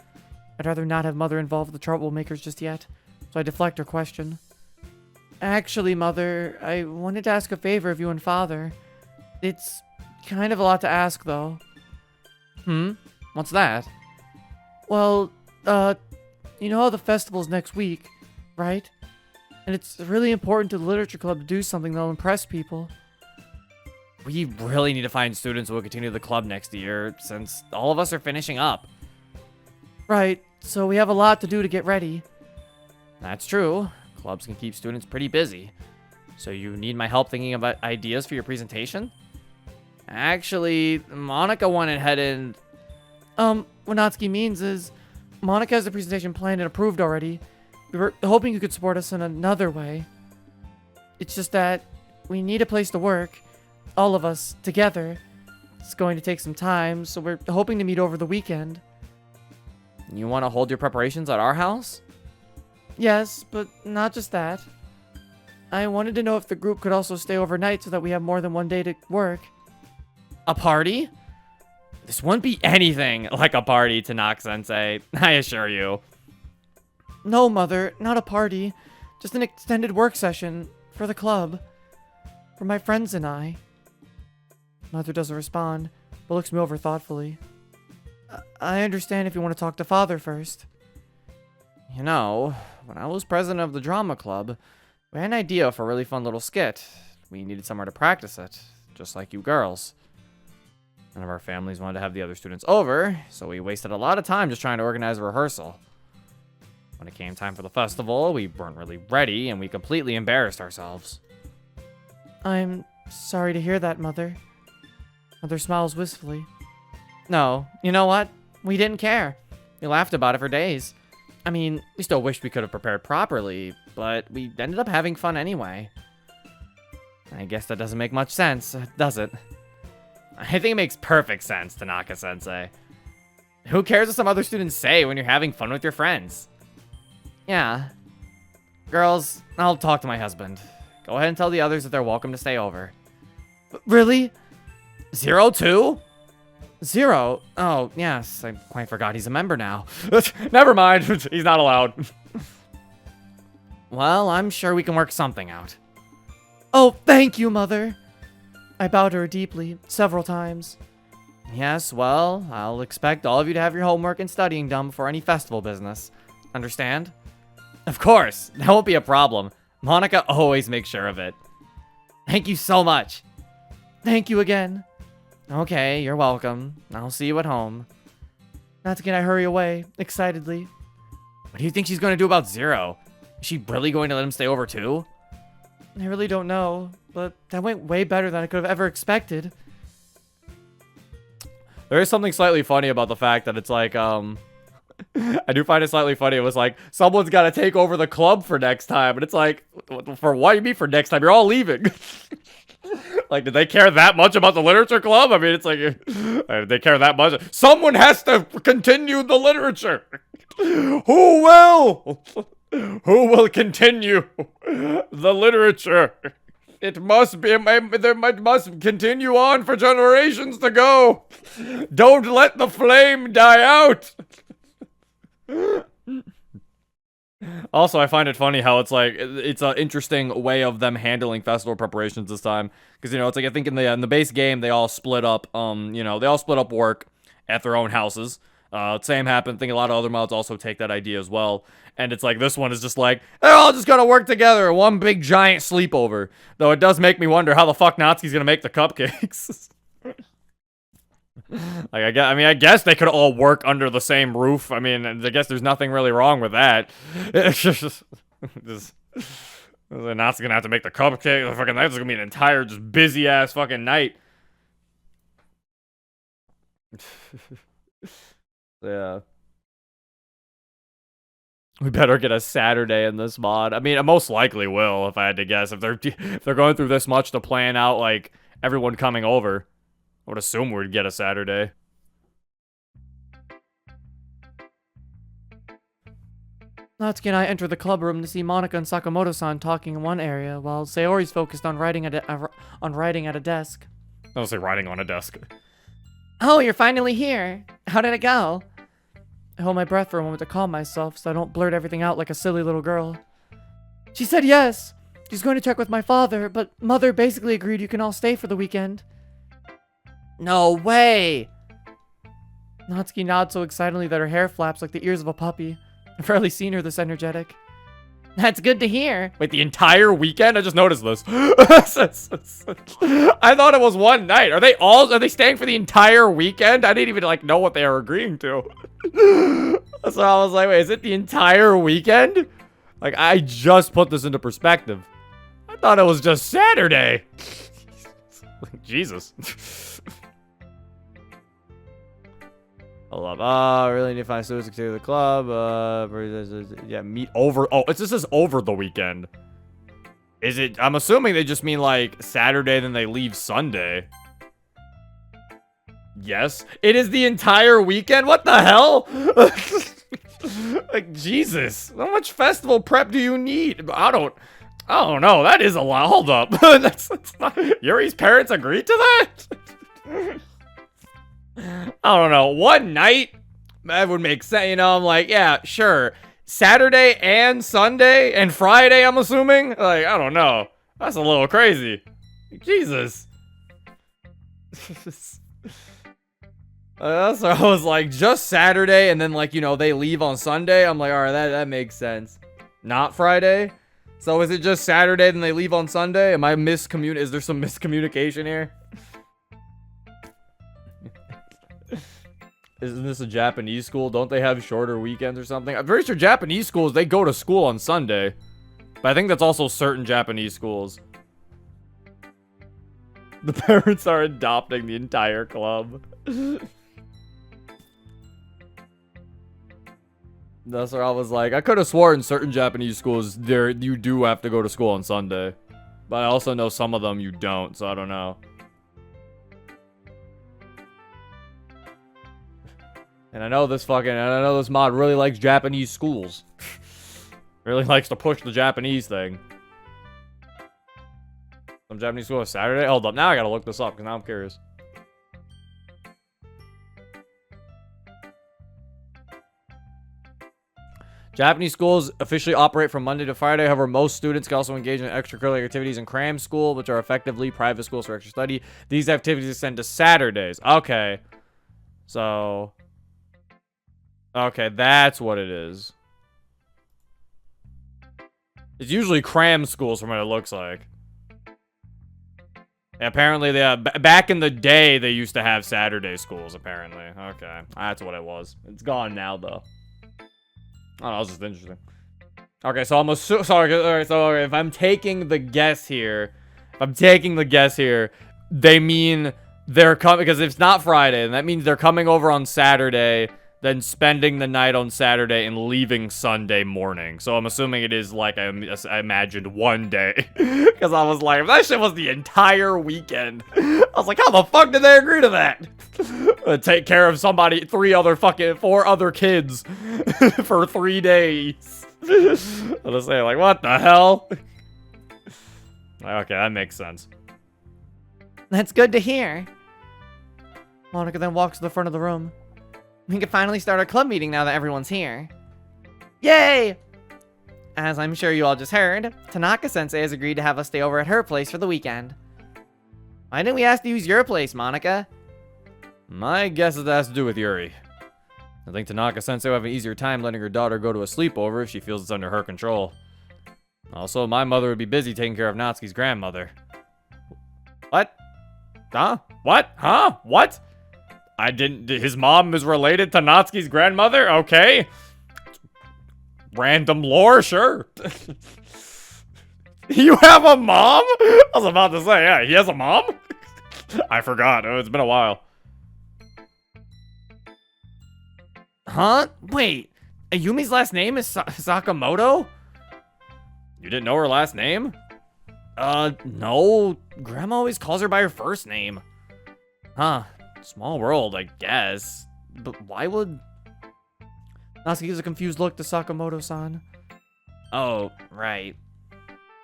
C: I'd rather not have Mother involved with the troublemakers just yet, so I deflect her question. Actually, Mother, I wanted to ask a favor of you and Father. It's kind of a lot to ask, though.
B: What's that?
C: Well, you know how the festival's next week, right? And it's really important to the Literature Club to do something that'll impress people.
B: We really need to find students who will continue the club next year, since all of us are finishing up.
C: Right, so we have a lot to do to get ready.
B: That's true. Clubs can keep students pretty busy. So you need my help thinking about ideas for your presentation? Actually, Monika went ahead and...
C: What Natsuki means is, Monika has the presentation planned and approved already. We were hoping you could support us in another way. It's just that we need a place to work, all of us, together. It's going to take some time, so we're hoping to meet over the weekend.
B: You want to hold your preparations at our house?
C: Yes, but not just that. I wanted to know if the group could also stay overnight so that we have more than one day to work.
B: A party? This wouldn't be anything like a party, Tanaka-sensei, I assure you.
C: No, Mother, not a party. Just an extended work session for the club. For my friends and I. Mother doesn't respond, but looks me over thoughtfully. I understand if you want to talk to Father first.
B: You know, when I was president of the drama club, we had an idea for a really fun little skit. We needed somewhere to practice it, just like you girls. None of our families wanted to have the other students over, so we wasted a lot of time just trying to organize a rehearsal. When it came time for the festival, we weren't really ready, and we completely embarrassed ourselves.
C: I'm sorry to hear that, Mother. Mother smiles wistfully.
B: No, you know what? We didn't care. We laughed about it for days. I mean, we still wished we could have prepared properly, but we ended up having fun anyway. I guess that doesn't make much sense, does it? I think it makes perfect sense, Tanaka-sensei. Who cares what some other students say when you're having fun with your friends? Yeah. Girls, I'll talk to my husband. Go ahead and tell the others that they're welcome to stay over.
C: Really?
B: 02?
C: 0? Oh, yes. I quite forgot he's a member now.
B: Never mind. He's not allowed.
C: Well, I'm sure we can work something out. Oh, thank you, Mother. I bowed to her deeply, several times.
B: Yes, well, I'll expect all of you to have your homework and studying done before any festival business. Understand? Of course. That won't be a problem. Monika always makes sure of it. Thank you so much.
C: Thank you again.
B: Okay, you're welcome. I'll see you at home.
C: Natsuki and I hurry away, excitedly.
B: What do you think she's going to do about 0? Is she really going to let him stay over too?
C: I really don't know, but that went way better than I could have ever expected.
B: There is something slightly funny about the fact that it's like, I do find it slightly funny. It was like, someone's got to take over the club for next time. And it's like, for what do you mean for next time? You're all leaving. Like, did they care that much about the literature club? I mean, it's like, did they care that much? Someone has to continue the literature. Who will? Who will continue the literature? It must be, it must continue on for generations to go. Don't let the flame die out. Also, I find it funny how it's like, it's an interesting way of them handling festival preparations this time. Because, you know, it's like, I think in the base game, they all split up, you know, they all split up work at their own houses. Same happened. I think a lot of other mods also take that idea as well. And it's like, this one is just like, they're all just gonna work together. One big giant sleepover. Though it does make me wonder how the fuck Natsuki's gonna make the cupcakes. Like, I guess they could all work under the same roof. I mean, I guess there's nothing really wrong with that. It's just Natsuki's gonna have to make the cupcake. The fucking night's gonna be an entire, just busy-ass fucking night. Yeah. We better get a Saturday in this mod. I mean, I most likely will, if I had to guess. If they're going through this much to plan out, like, everyone coming over, I would assume we'd get a Saturday.
C: Natsuki and I enter the club room to see Monika and Sakamoto-san talking in one area, while Sayori's focused on writing at a desk.
B: I was like writing on a desk.
C: Oh, you're finally here. How did it go? I hold my breath for a moment to calm myself so I don't blurt everything out like a silly little girl. She said yes. She's going to check with my father, but Mother basically agreed you can all stay for the weekend. No way! Natsuki nods so excitedly that her hair flaps like the ears of a puppy. I've rarely seen her this energetic. That's good to hear.
B: Wait, the entire weekend? I just noticed this. I thought it was one night. Are they staying for the entire weekend? I didn't even, like, know what they were agreeing to. So I was like, wait, is it the entire weekend? Like, I just put this into perspective. I thought it was just Saturday. Jesus. Hold up. I really need to find students to clear the club. Yeah, meet over. Oh, this is over the weekend. Is it? I'm assuming they just mean like Saturday, then they leave Sunday. Yes, it is the entire weekend. What the hell? Like, Jesus, how much festival prep do you need? I don't know. That is a lot. Hold up. that's not. Yuri's parents agreed to that. I don't know. One night, that would make sense. You know, I'm like, yeah, sure. Saturday and Sunday and Friday, I'm assuming? Like, I don't know. That's a little crazy. Jesus. So I was like, just Saturday, and then, like, you know, they leave on Sunday. I'm like, all right, that makes sense. Not Friday? So is it just Saturday, then they leave on Sunday? Is there some miscommunication here? Isn't this a Japanese school? Don't they have shorter weekends or something? I'm very sure Japanese schools, they go to school on Sunday. But I think that's also certain Japanese schools. The parents are adopting the entire club. That's where I was like, I could have sworn certain Japanese schools, you do have to go to school on Sunday. But I also know some of them you don't, so I don't know. And I know this mod really likes Japanese schools. Really likes to push the Japanese thing. Some Japanese school on Saturday? Hold up, now I gotta look this up, because now I'm curious. Japanese schools officially operate from Monday to Friday. However, most students can also engage in extracurricular activities in cram school, which are effectively private schools for extra study. These activities extend to Saturdays. Okay. So... okay, that's what it is. It's usually cram schools from what it looks like. Yeah, apparently, back in the day, they used to have Saturday schools, apparently. Okay, that's what it was. It's gone now, though. Oh, that was just interesting. Okay, so I'm sorry. Alright, so if I'm taking the guess here, they mean they're coming, because if it's not Friday, then that means they're coming over on Saturday, then spending the night on Saturday and leaving Sunday morning. So I'm assuming it is like I imagined one day. Because I was like, if that shit was the entire weekend, I was like, how the fuck did they agree to that? Take care of somebody, 4 other kids for 3 days. I was saying, like, what the hell? Okay, that makes sense.
C: That's good to hear. Monika then walks to the front of the room. We can finally start our club meeting now that everyone's here. Yay! As I'm sure you all just heard, Tanaka-sensei has agreed to have us stay over at her place for the weekend. Why didn't we ask to use your place, Monika?
B: My guess it has to do with Yuri. I think Tanaka-sensei will have an easier time letting her daughter go to a sleepover if she feels it's under her control. Also, my mother would be busy taking care of Natsuki's grandmother. What? Huh? What? Huh? What? I didn't... His mom is related to Natsuki's grandmother? Okay. Random lore? Sure. You have a mom? I was about to say, yeah, he has a mom? I forgot. Oh, it's been a while.
C: Huh? Wait, Ayumi's last name is Sakamoto?
B: You didn't know her last name?
C: No. Grandma always calls her by her first name.
B: Huh. Small world, I guess.
C: But why would... Natsuki gives a confused look to Sakamoto-san.
B: Oh, right.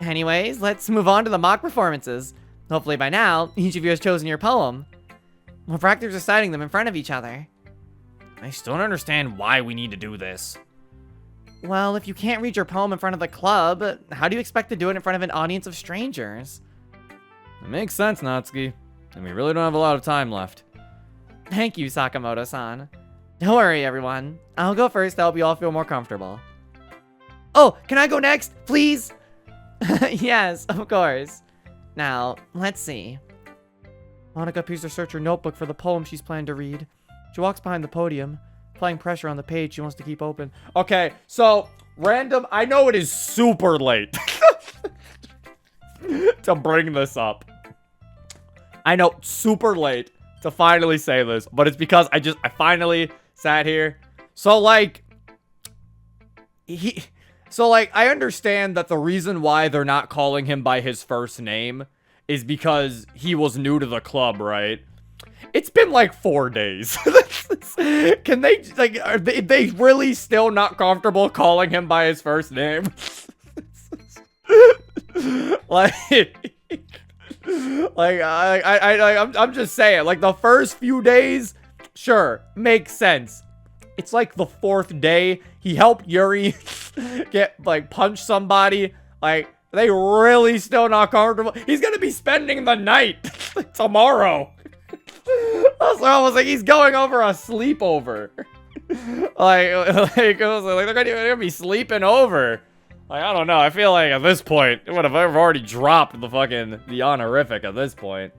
C: Anyways, let's move on to the mock performances. Hopefully by now, each of you has chosen your poem. Well, for actors reciting them in front of each other.
B: I still don't understand why we need to do this.
C: Well, if you can't read your poem in front of the club, how do you expect to do it in front of an audience of strangers?
B: It makes sense, Natsuki. And we really don't have a lot of time left.
C: Thank you, Sakamoto-san. Don't worry, everyone. I'll go first to help you all feel more comfortable. Oh, can I go next, please? Yes, of course. Now, let's see. Monika appears to search her notebook for the poem she's planned to read. She walks behind the podium, applying pressure on the page she wants to keep open.
B: Okay, so, random, I know it is super late to bring this up. I know, super late to finally say this, but it's because I finally sat here. So, like, I understand that the reason why they're not calling him by his first name is because he was new to the club, right? It's been like 4 days. Can they, like, are they really still not comfortable calling him by his first name? I'm just saying, like, the first few days, sure, makes sense. It's like the 4th day, he helped Yuri punch somebody. Like, they really still not comfortable. He's gonna be spending the night tomorrow. Also, I was like, he's going over a sleepover. They're gonna be sleeping over. Like, I don't know. I feel like at this point, it would have already dropped the honorific at this point.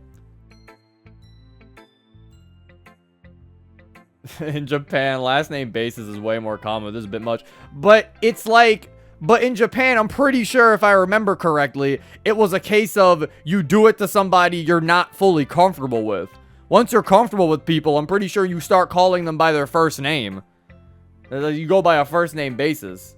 B: In Japan, last name basis is way more common. This is a bit much. But it's like, but in Japan, I'm pretty sure if I remember correctly, it was a case of you do it to somebody you're not fully comfortable with. Once you're comfortable with people, I'm pretty sure you start calling them by their first name. You go by a first name basis.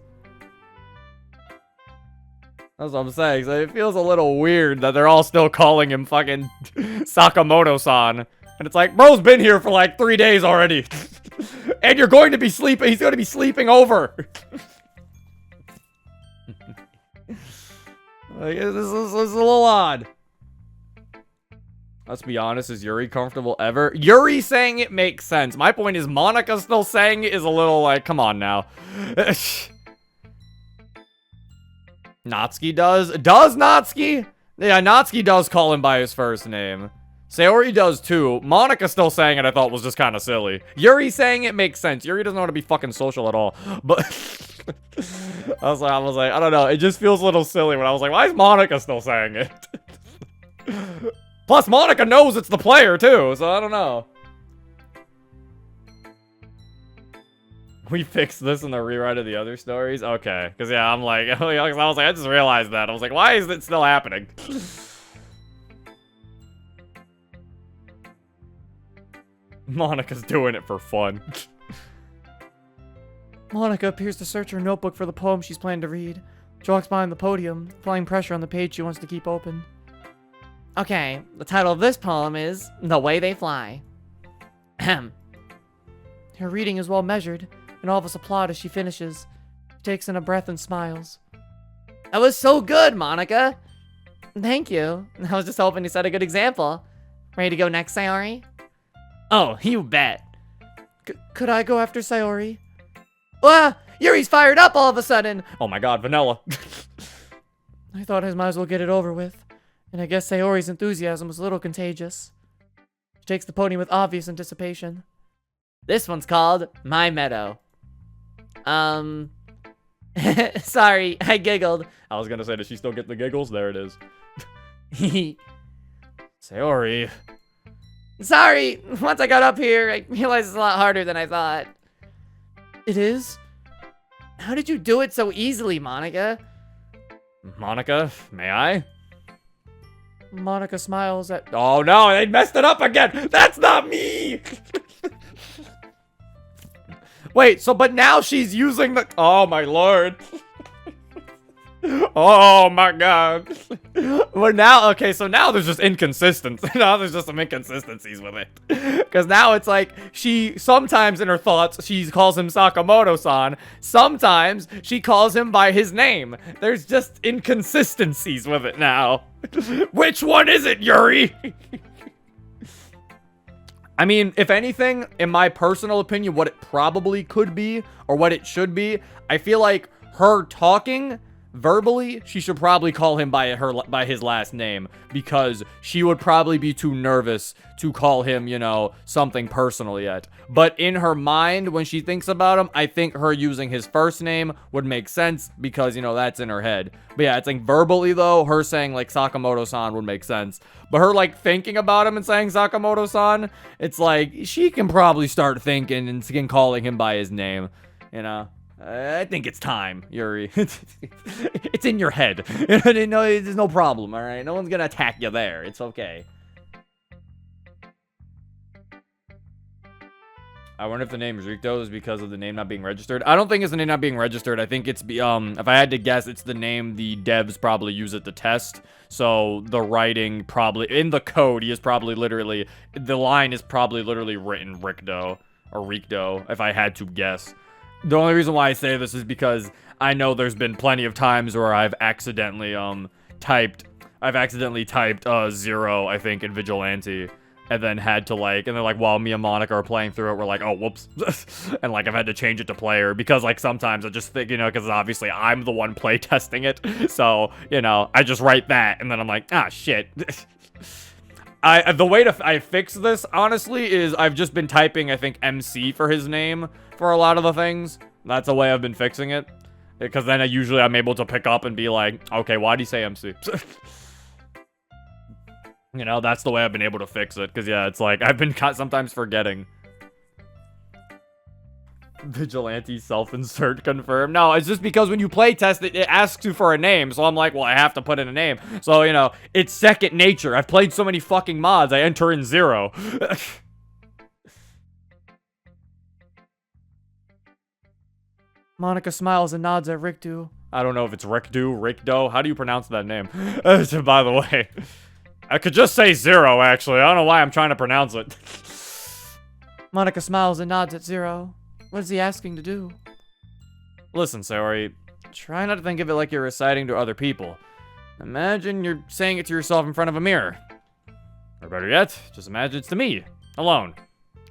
B: That's what I'm saying. So it feels a little weird that they're all still calling him fucking Sakamoto-san. And it's like, bro's been here for like 3 days already. And you're going to be sleeping. He's going to be sleeping over. Like, this is a little odd. Let's be honest, is Yuri comfortable ever? Yuri saying it makes sense. My point is Monika still saying it is a little like, come on now. Natsuki does? Does Natsuki? Yeah, Natsuki does call him by his first name. Sayori does too. Monika still saying it I thought was just kind of silly. Yuri saying it makes sense. Yuri doesn't want to be fucking social at all. But I was like, I don't know. It just feels a little silly when I was like, why is Monika still saying it? Plus, Monika knows it's the player too, so I don't know. We fixed this in the rewrite of the other stories? Okay. Because, yeah, I'm like, I just realized that. I was like, why is it still happening? Monika's doing it for fun.
C: Monika appears to search her notebook for the poem she's planned to read. She walks behind the podium, applying pressure on the page she wants to keep open. Okay, the title of this poem is The Way They Fly. Ahem. Her reading is well measured, and all of us applaud as she finishes. She takes in a breath and smiles. That was so good, Monika! Thank you. I was just hoping you set a good example. Ready to go next, Sayori? Oh, you bet. Could I go after Sayori? Ah! Yuri's fired up all of a sudden!
B: Oh my god, vanilla.
C: I thought I might as well get it over with. And I guess Sayori's enthusiasm was a little contagious. She takes the podium with obvious anticipation. This one's called My Meadow. Sorry, I giggled.
B: I was gonna say, does she still get the giggles? There it is. Sayori.
C: Sorry, once I got up here, I realized it's a lot harder than I thought. It is? How did you do it so easily, Monika?
B: Monika, may I?
C: Monika smiles at...
B: Oh no, they messed it up again! That's not me! Wait, so but now she's using the... Oh my lord. Oh my god. Well now, okay, so now there's just inconsistency. Now there's just some inconsistencies with it. Because now it's like, she, sometimes in her thoughts, she calls him Sakamoto-san. Sometimes she calls him by his name. There's just inconsistencies with it now. Which one is it, Yuri? I mean, if anything, in my personal opinion, what it probably could be, or what it should be, I feel like her talking verbally, she should probably call him by his last name, because she would probably be too nervous to call him, you know, something personal yet. But in her mind, when she thinks about him, I think her using his first name would make sense, because, you know, that's in her head. But yeah, it's like verbally though, her saying like Sakamoto-san would make sense. But her like thinking about him and saying Sakamoto-san, it's like she can probably start thinking and calling him by his name, you know. I think it's time, Yuri. It's in your head. No, there's no problem, all right? No one's gonna attack you there. It's okay. I wonder if the name Rikto is because of the name not being registered. I don't think it's the name not being registered. I think it's, if I had to guess, it's the name the devs probably use at the test. So the writing probably, in the code, he is probably literally, the line is probably literally written Rikdo, or Rikdo, if I had to guess. The only reason why I say this is because I know there's been plenty of times where I've accidentally typed 0, I think, in Vigilante, and then had to like, and then like while me and Monika are playing through it, we're like, oh whoops, and like I've had to change it to player, because like sometimes I just think, you know, because obviously I'm the one play testing it, so you know, I just write that and then I'm like, ah shit. The way I fix this, honestly, is I've just been typing, I think, MC for his name for a lot of the things. That's the way I've been fixing it. Because then I'm able to pick up and be like, okay, why do you say MC? You know, that's the way I've been able to fix it. Because, yeah, it's like, I've been sometimes forgetting. Vigilante self-insert confirm. No, it's just because when you play test it, it asks you for a name. So I'm like, well, I have to put in a name. So, you know, it's second nature. I've played so many fucking mods, I enter in 0.
C: Monika smiles and nods at Rikdo.
B: I don't know if it's Rikdo. How do you pronounce that name? By the way, I could just say 0, actually. I don't know why I'm trying to pronounce it.
C: Monika smiles and nods at 0. What is he asking to do?
B: Listen, Sayori, try not to think of it like you're reciting to other people. Imagine you're saying it to yourself in front of a mirror. Or better yet, just imagine it's to me, alone.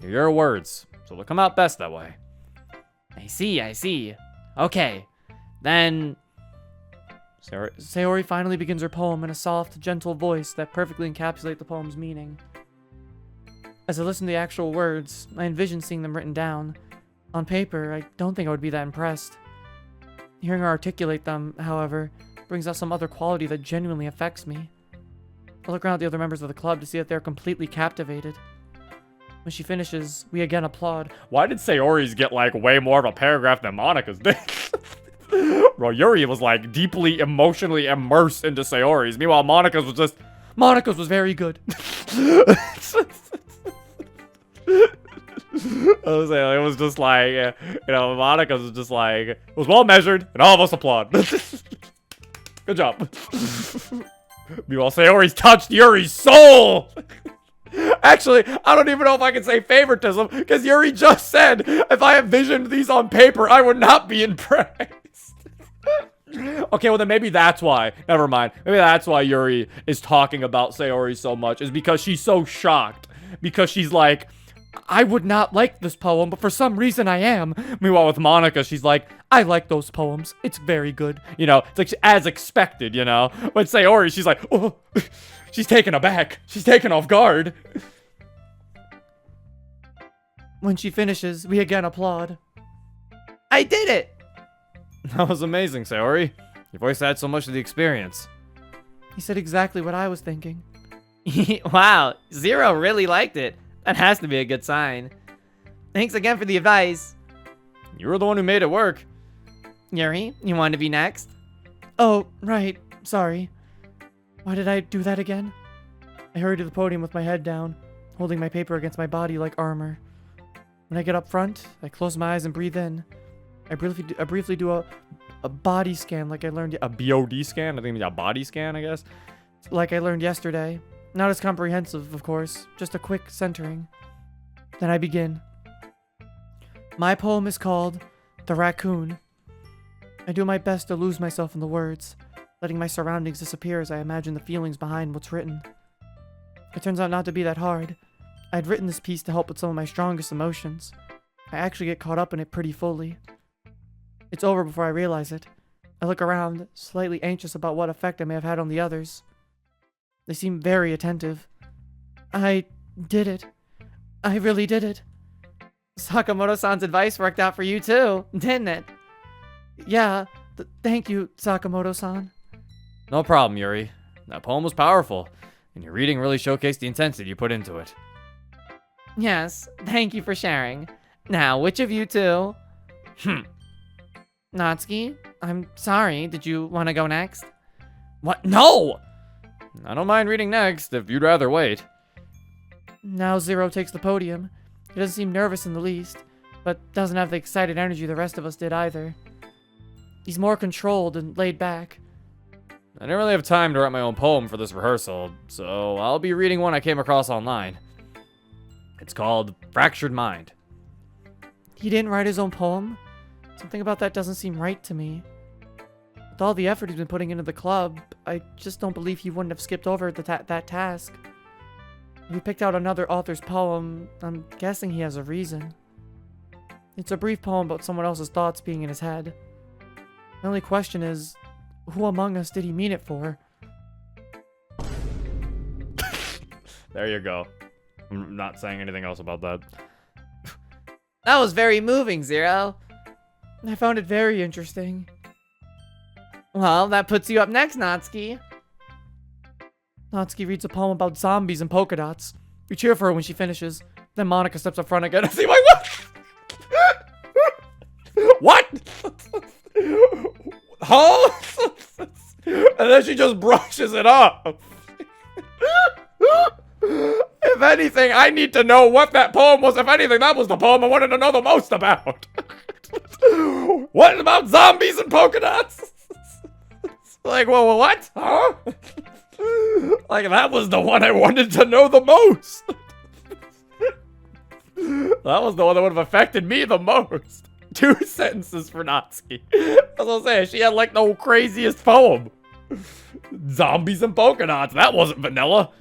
B: They're your words, so they'll come out best that way.
C: I see. Okay, then... Sayori finally begins her poem in a soft, gentle voice that perfectly encapsulates the poem's meaning. As I listen to the actual words, I envision seeing them written down. On paper, I don't think I would be that impressed. Hearing her articulate them, however, brings out some other quality that genuinely affects me. I look around at the other members of the club to see that they're completely captivated. When she finishes, we again applaud.
B: Why did Sayori's get, like, way more of a paragraph than Monika's did? Bro, Yuri was, like, deeply emotionally immersed into Sayori's. Meanwhile, Monika's was very good. It was just like, you know, Monika's was just like, it was well measured, and all of us applaud. Good job. Meanwhile, Sayori's touched Yuri's soul! Actually, I don't even know if I can say favoritism, because Yuri just said, if I envisioned these on paper, I would not be impressed. Okay, well then maybe that's why. Never mind. Maybe that's why Yuri is talking about Sayori so much, is because she's so shocked. Because she's like, I would not like this poem, but for some reason I am. Meanwhile, with Monika, she's like, I like those poems. It's very good. You know, it's like as expected, you know? But Sayori, she's like, oh, she's taken aback. She's taken off guard.
C: When she finishes, we again applaud.
A: I did it!
B: That was amazing, Sayori. Your voice adds so much to the experience.
C: He said exactly what I was thinking.
A: Wow, Zero really liked it. That has to be a good sign. Thanks again for the advice.
B: You were the one who made it work.
A: Yuri, you want to be next?
C: Oh, right. Sorry. Why did I do that again? I hurried to the podium with my head down, holding my paper against my body like armor. When I get up front, I close my eyes and breathe in. I briefly do a body scan like I learned
B: A BOD scan? I think it's a body scan, I guess.
C: like I learned yesterday. Not as comprehensive, of course, just a quick centering. Then I begin. My poem is called The Raccoon. I do my best to lose myself in the words, letting my surroundings disappear as I imagine the feelings behind what's written. It turns out not to be that hard. I'd written this piece to help with some of my strongest emotions. I actually get caught up in it pretty fully. It's over before I realize it. I look around, slightly anxious about what effect I may have had on the others. They seem very attentive. I did it. I really did it.
A: Sakamoto-san's advice worked out for you too, didn't it?
C: Yeah, thank you, Sakamoto-san.
B: No problem, Yuri. That poem was powerful, and your reading really showcased the intensity you put into it.
A: Yes, thank you for sharing. Now, which of you two? Natsuki, I'm sorry. Did you want to go next?
B: What? No! I don't mind reading next, if you'd rather wait.
C: Now Zero takes the podium. He doesn't seem nervous in the least, but doesn't have the excited energy the rest of us did either. He's more controlled and laid back.
B: I didn't really have time to write my own poem for this rehearsal, so I'll be reading one I came across online. It's called Fractured Mind.
C: He didn't write his own poem? Something about that doesn't seem right to me. With all the effort he's been putting into the club, I just don't believe he wouldn't have skipped over that task. If he picked out another author's poem, I'm guessing he has a reason. It's a brief poem about someone else's thoughts being in his head. The only question is, who among us did he mean it for?
B: There you go. I'm not saying anything else about that.
A: That was very moving, Zero.
C: I found it very interesting.
A: Well, that puts you up next, Natsuki.
C: Natsuki reads a poem about zombies and polka dots. We cheer for her when she finishes. Then Monika steps up front again.
B: I see my what? Huh? And then she just brushes it off. If anything, I need to know what that poem was. If anything, that was the poem I wanted to know the most about. What about zombies and polka dots? Like, well, what? Huh? Like, that was the one I wanted to know the most. That was the one that would have affected me the most. 2 sentences for Natsuki. As I was saying, she had like the craziest poem. Zombies and polka dots. That wasn't vanilla.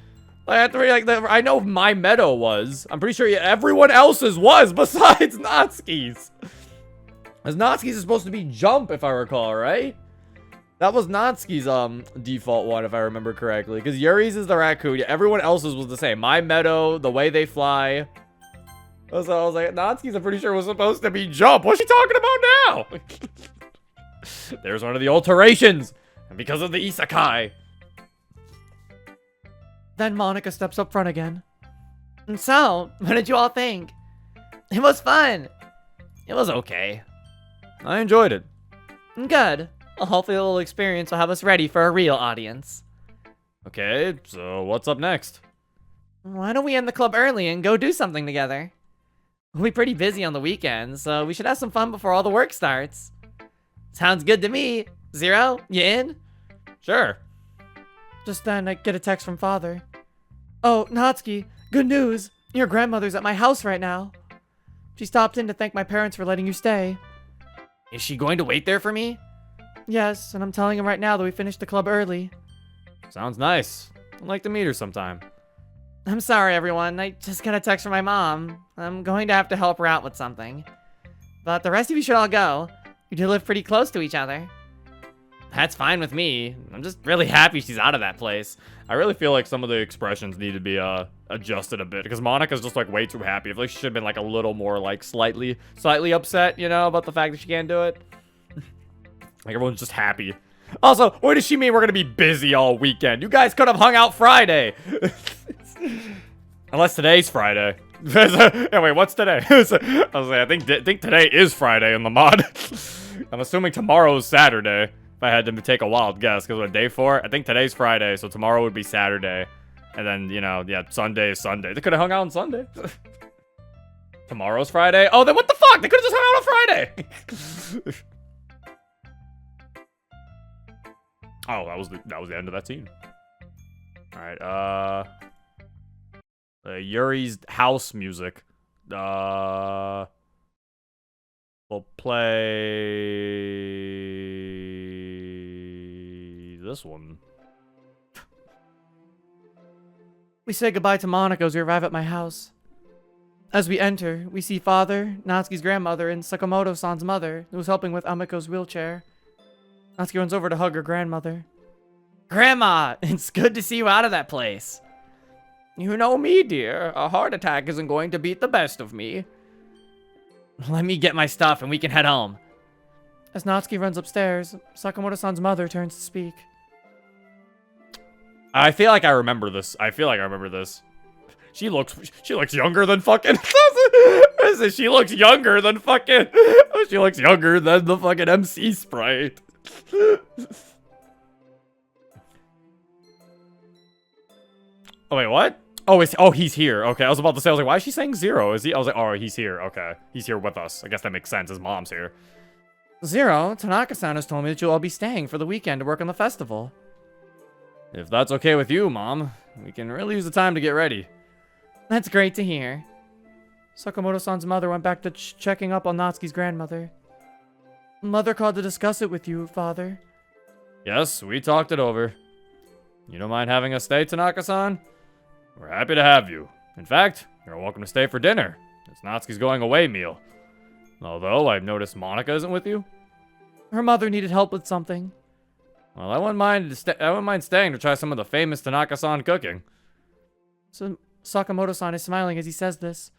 B: I have to read, like, I know my meadow was. I'm pretty sure everyone else's was besides Natsuki's. As Natsuki's is supposed to be jump, if I recall, right? That was Natsuki's default one, if I remember correctly. Because Yuri's is the raccoon. Everyone else's was the same. My meadow, the way they fly. So I was like, Natsuki's, I'm pretty sure, was supposed to be jump. What's she talking about now? There's one of the alterations. And because of the isekai.
C: Then Monika steps up front again.
A: And so, what did you all think? It was fun. It was okay.
B: I enjoyed it.
A: Good. Well, hopefully the little experience will have us ready for a real audience.
B: Okay, so what's up next?
A: Why don't we end the club early and go do something together? We'll be pretty busy on the weekends, so we should have some fun before all the work starts. Sounds good to me. Zero, you in?
B: Sure.
C: Just then, I get a text from Father. Oh, Natsuki, good news. Your grandmother's at my house right now. She stopped in to thank my parents for letting you stay.
A: Is she going to wait there for me?
C: Yes, and I'm telling him right now that we finished the club early.
B: Sounds nice. I'd like to meet her sometime.
A: I'm sorry, everyone. I just got a text from my mom. I'm going to have to help her out with something. But the rest of you should all go. You do live pretty close to each other.
B: That's fine with me. I'm just really happy she's out of that place. I really feel like some of the expressions need to be adjusted a bit because Monika's just like way too happy. I feel like she should have been like a little more like slightly upset, you know, about the fact that she can't do it. Like everyone's just happy. Also, what does she mean we're gonna be busy all weekend? You guys could have hung out Friday. Unless today's Friday. Anyway, what's today? I think today is Friday in the mod. I'm assuming tomorrow's Saturday. If I had to take a wild guess, because we're day 4, I think today's Friday, so tomorrow would be Saturday. And then, you know, yeah, Sunday is Sunday. They could have hung out on Sunday. Tomorrow's Friday? Oh, then what the fuck? They could have just hung out on Friday. Oh, that was the end of that scene. Alright, Yuri's house music. We'll play this one.
C: We say goodbye to Monika as we arrive at my house. As we enter, we see Father, Natsuki's grandmother, and Sakamoto-san's mother, who was helping with Amiko's wheelchair. Natsuki runs over to hug her grandmother.
A: Grandma, it's good to see you out of that place. You know me, dear. A heart attack isn't going to beat the best of me. Let me get my stuff and we can head home.
C: As Natsuki runs upstairs, Sakamoto-san's mother turns to speak.
B: I feel like I remember this. She looks younger than fucking. She looks younger than fucking. She looks younger than the fucking MC sprite. Oh wait, what? Oh, he's here. Okay, I was about to say, I was like, why is she saying 0? Is he? I was like, oh, he's here. Okay, he's here with us. I guess that makes sense. His mom's here.
C: 0, Tanaka-san has told me that you'll all be staying for the weekend to work on the festival.
B: If that's okay with you, Mom, we can really use the time to get ready.
C: That's great to hear. Sakamoto-san's mother went back to checking up on Natsuki's grandmother. Mother called to discuss it with you, Father.
B: Yes, we talked it over. You don't mind having us stay, Tanaka-san? We're happy to have you. In fact, you're welcome to stay for dinner. It's Natsuki's going away meal. Although, I've noticed Monika isn't with you.
C: Her mother needed help with something.
B: Well, I wouldn't mind staying to try some of the famous Tanaka-san cooking.
C: So Sakamoto-san is smiling as he says this.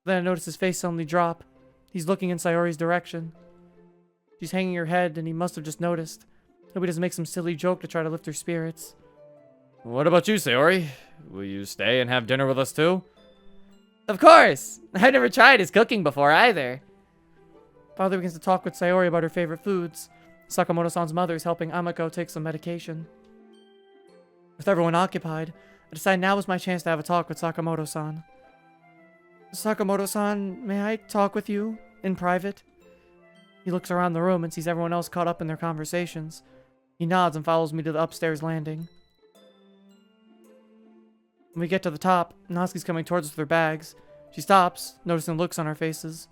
C: Then I notice his face suddenly drop. He's looking in Sayori's direction. She's hanging her head, and he must have just noticed. Hope he doesn't make some silly joke to try to lift her spirits.
B: What about you, Sayori? Will you stay and have dinner with us too?
A: Of course! I've never tried his cooking before either.
C: Father begins to talk with Sayori about her favorite foods. Sakamoto-san's mother is helping Amiko take some medication. With everyone occupied, I decide now is my chance to have a talk with Sakamoto-san. Sakamoto-san, may I talk with you in private? He looks around the room and sees everyone else caught up in their conversations. He nods and follows me to the upstairs landing. When we get to the top, Natsuki's coming towards us with her bags. She stops, noticing looks on our faces.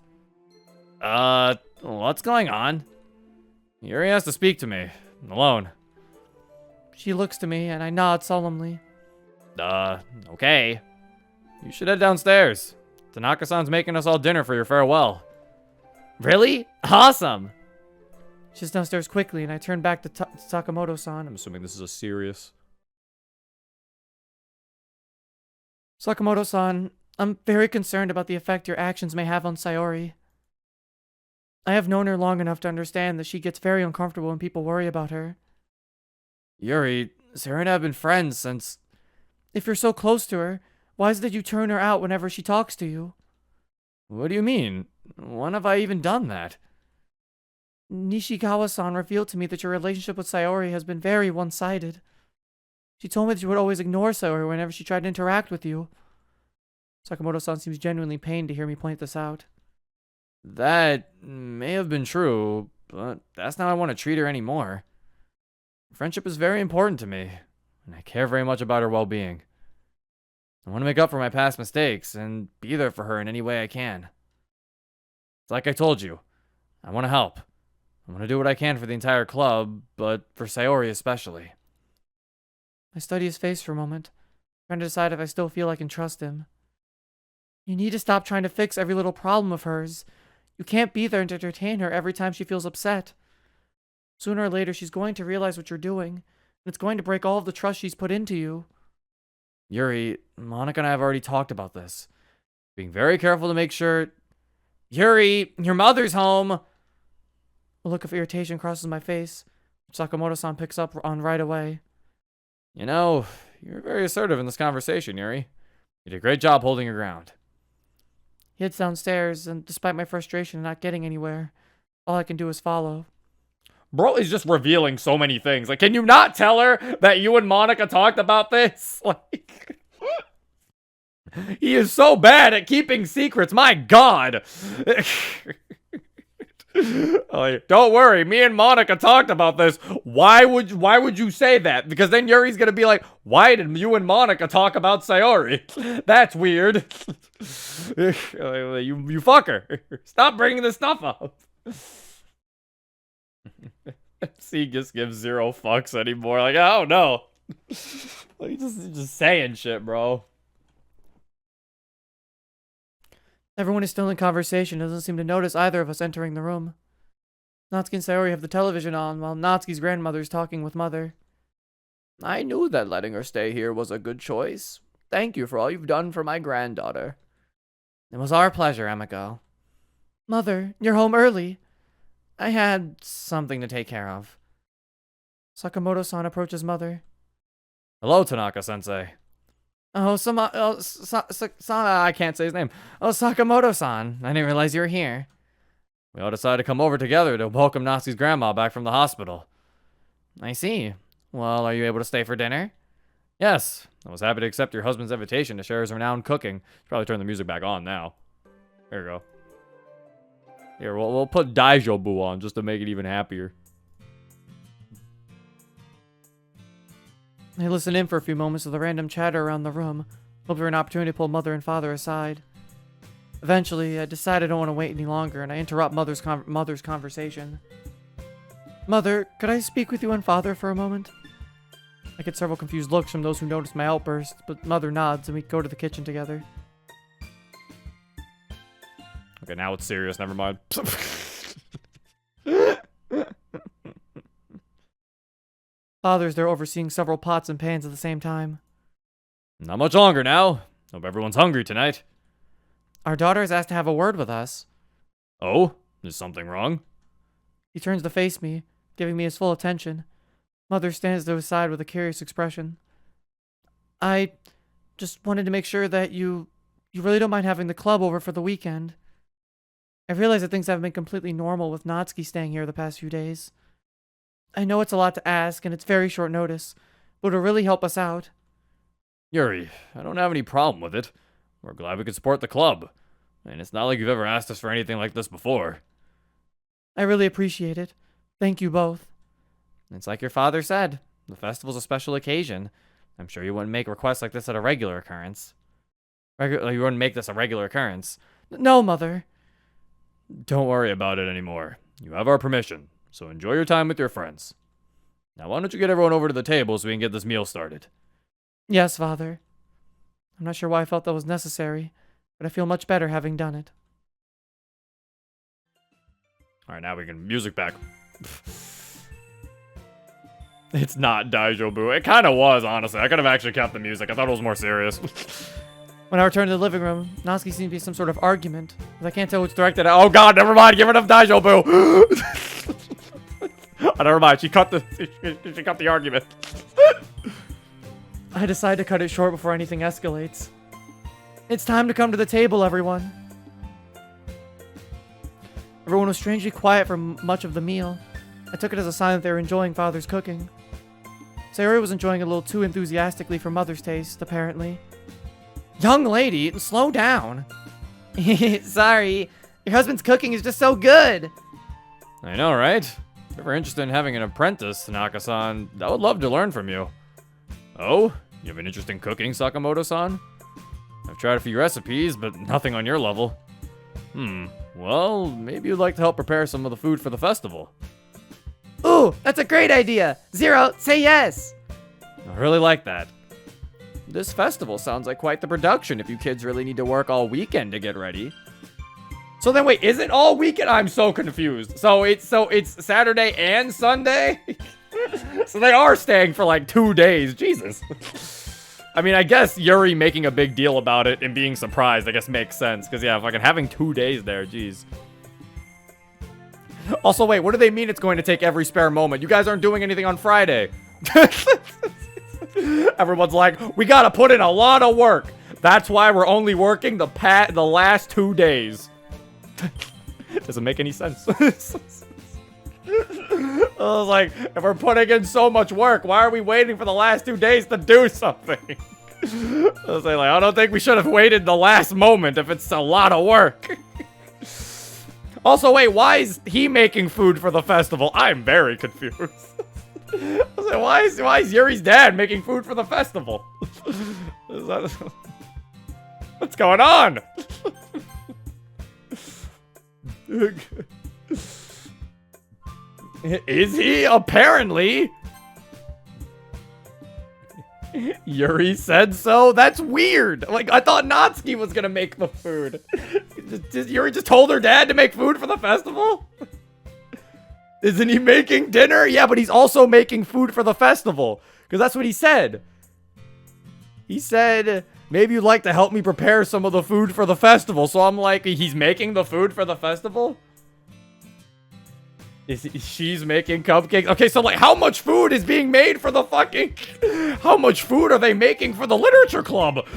B: What's going on? Yuri has to speak to me. I'm alone.
C: She looks to me, and I nod solemnly.
B: Okay. You should head downstairs. Tanaka-san's making us all dinner for your farewell.
A: Really? Awesome!
C: She's downstairs quickly, and I turn back to Sakamoto-san.
B: I'm assuming this is a serious...
C: Sakamoto-san, I'm very concerned about the effect your actions may have on Sayori. I have known her long enough to understand that she gets very uncomfortable when people worry about her.
B: Yuri, Sarah and I have been friends since...
C: If you're so close to her, why is it that you turn her out whenever she talks to you?
B: What do you mean? When have I even done that?
C: Nishigawa-san revealed to me that your relationship with Sayori has been very one-sided. She told me that you would always ignore Sayori whenever she tried to interact with you. Sakamoto-san seems genuinely pained to hear me point this out.
B: That may have been true, but that's not how I want to treat her anymore. Friendship is very important to me, and I care very much about her well-being. I want to make up for my past mistakes and be there for her in any way I can. It's like I told you, I want to help. I want to do what I can for the entire club, but for Sayori especially.
C: I study his face for a moment, trying to decide if I still feel I can trust him. You need to stop trying to fix every little problem of hers. You can't be there to entertain her every time she feels upset. Sooner or later, she's going to realize what you're doing, and it's going to break all of the trust she's put into you.
A: Yuri, Monika and I have already talked about this. Being very careful to make sure... Yuri, your mother's home!
C: A look of irritation crosses my face, which Sakamoto-san picks up on right away.
A: You know, you're very assertive in this conversation, Yuri. You did a great job holding your ground.
C: He heads downstairs, and despite my frustration in not getting anywhere, all I can do is follow.
B: Bro is just revealing so many things. Like, can you not tell her that you and Monika talked about this? Like, he is so bad at keeping secrets. My God. Like, don't worry, me and Monika talked about this. Why would you say that? Because then Yuri's gonna be like, why did you and Monika talk about Sayori? That's weird. You fucker. Stop bringing this stuff up. He just gives zero fucks anymore. Like, I don't know. Like, just saying shit, bro.
C: Everyone is still in conversation and doesn't seem to notice either of us entering the room. Natsuki and Sayori have the television on while Natsuki's grandmother is talking with Mother.
A: I knew that letting her stay here was a good choice. Thank you for all you've done for my granddaughter. It was our pleasure, Emiko.
C: Mother, you're home early.
A: I had something to take care of.
C: Sakamoto-san approaches Mother.
A: Hello, Tanaka-sensei.
C: Oh,
A: I can't say his name. Oh, Sakamoto-san. I didn't realize you were here. We all decided to come over together to welcome Natsuki's grandma back from the hospital. I see. Well, are you able to stay for dinner? Yes. I was happy to accept your husband's invitation to share his renowned cooking. Should probably turn the music back on now. There we go. Here, we'll put Daijobu on just to make it even happier.
C: I listen in for a few moments of the random chatter around the room, hoping for an opportunity to pull Mother and Father aside. Eventually, I decide I don't want to wait any longer, and I interrupt Mother's conversation. Mother, could I speak with you and Father for a moment? I get several confused looks from those who notice my outburst, but Mother nods, and we go to the kitchen together.
B: Okay, now it's serious. Never mind.
C: Father's there overseeing several pots and pans at the same time.
B: Not much longer now. Hope everyone's hungry tonight.
C: Our daughter has asked to have a word with us.
B: Oh? Is something wrong?
C: He turns to face me, giving me his full attention. Mother stands to his side with a curious expression. I just wanted to make sure that you really don't mind having the club over for the weekend. I realize that things haven't been completely normal with Natsuki staying here the past few days. I know it's a lot to ask, and it's very short notice, but it'll really help us out.
B: Yuri, I don't have any problem with it. We're glad we could support the club. And it's not like you've ever asked us for anything like this before.
C: I really appreciate it. Thank you both.
A: It's like your father said. The festival's a special occasion. I'm sure you wouldn't make requests like this at a regular occurrence. You wouldn't make this a regular occurrence.
C: No, Mother.
B: Don't worry about it anymore. You have our permission, so enjoy your time with your friends. Now why don't you get everyone over to the table so we can get this meal started?
C: Yes, Father. I'm not sure why I felt that was necessary, but I feel much better having done it.
B: Alright, now we can music back. It's not Daijobu. It kind of was, honestly. I could have actually kept the music. I thought it was more serious.
C: When I return to the living room, Natsuki seems to be some sort of argument, but I can't tell which
B: Directed at. Oh god, never mind. Get rid of Daijobu. Oh, never mind. She cut the argument.
C: I decide to cut it short before anything escalates. It's time to come to the table, everyone. Everyone was strangely quiet for much of the meal. I took it as a sign that they were enjoying Father's cooking. Sayori was enjoying it a little too enthusiastically for Mother's taste, apparently.
A: Young lady, slow down.
C: Sorry, your husband's cooking is just so good.
B: I know, right? If you're ever interested in having an apprentice, Tanaka-san, I would love to learn from you. Oh? You have an interest in cooking, Sakamoto-san? I've tried a few recipes, but nothing on your level. Well, maybe you'd like to help prepare some of the food for the festival.
C: Ooh, that's a great idea. Zero, say yes.
B: I really like that.
A: This festival sounds like quite the production if you kids really need to work all weekend to get ready.
B: So then wait, is it all weekend? I'm so confused. So it's Saturday and Sunday? So they are staying for like 2 days. Jesus. I mean, I guess Yuri making a big deal about it and being surprised, I guess makes sense. Because, yeah, fucking having 2 days there, jeez. Also, wait, what do they mean it's going to take every spare moment? You guys aren't doing anything on Friday. Everyone's like, we gotta put in a lot of work. That's why we're only working the last 2 days. Doesn't make any sense. I was like, if we're putting in so much work, why are we waiting for the last 2 days to do something? I was like, I don't think we should have waited the last moment if it's a lot of work. Also, wait, why is he making food for the festival? I'm very confused. I was like, why is Yuri's dad making food for the festival? What's going on? Is he? Apparently. Yuri said so? That's weird. Like, I thought Natsuki was gonna make the food. Yuri just told her dad to make food for the festival? Isn't he making dinner? Yeah, but he's also making food for the festival. Because that's what he said. He said, maybe you'd like to help me prepare some of the food for the festival. So I'm like, he's making the food for the festival? She's making cupcakes. Okay, so like, how much food is being made for the fucking... How much food are they making for the literature club?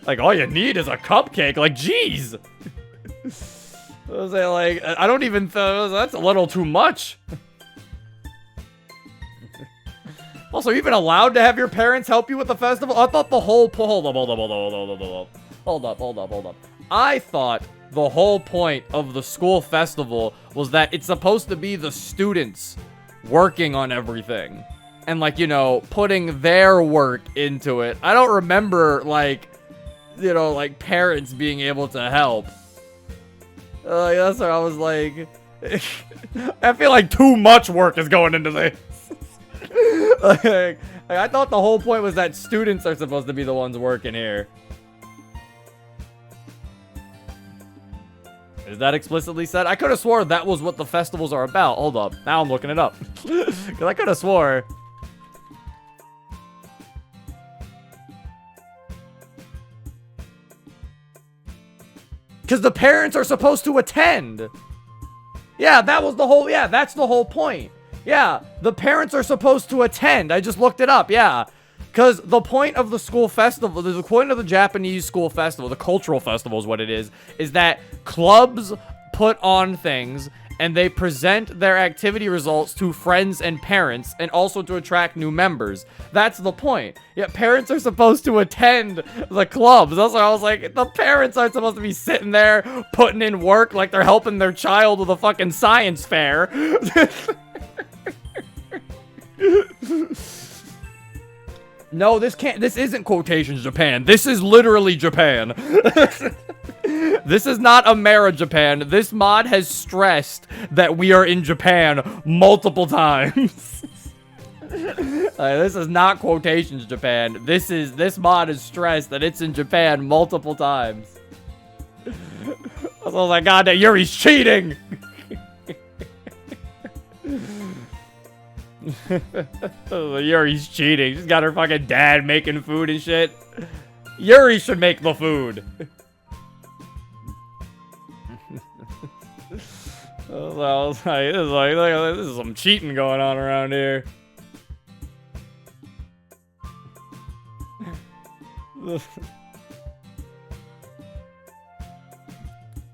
B: Like, all you need is a cupcake. Like, jeez. I was like, I don't even... That's a little too much. Also, are you even allowed to have your parents help you with the festival? I thought the whole... Hold up. I thought the whole point of the school festival was that it's supposed to be the students working on everything. And, like, you know, putting their work into it. I don't remember, like, you know, like, parents being able to help. That's why I was like... I feel like too much work is going into this. like, I thought the whole point was that students are supposed to be the ones working here. Is that explicitly said? I could have swore that was what the festivals are about. Hold up. Now I'm looking it up. Because I could have swore. Because the parents are supposed to attend. Yeah, that was the whole... Yeah, that's the whole point. Yeah, the parents are supposed to attend. I just looked it up. Yeah. Because the point of the school festival, the point of the Japanese school festival, the cultural festival is what it is that clubs put on things and they present their activity results to friends and parents and also to attract new members. That's the point. Yeah, parents are supposed to attend the clubs. That's why I was like, the parents aren't supposed to be sitting there putting in work like they're helping their child with a fucking science fair. No, this isn't quotations Japan. This is literally Japan. This is not Amera Japan. This mod has stressed that we are in Japan multiple times. This is not quotations Japan. This mod has stressed that it's in Japan multiple times. I was like, God, that Yuri's cheating. Yuri's cheating. She's got her fucking dad making food and shit. Yuri should make the food. I was like, this is some cheating going on around here.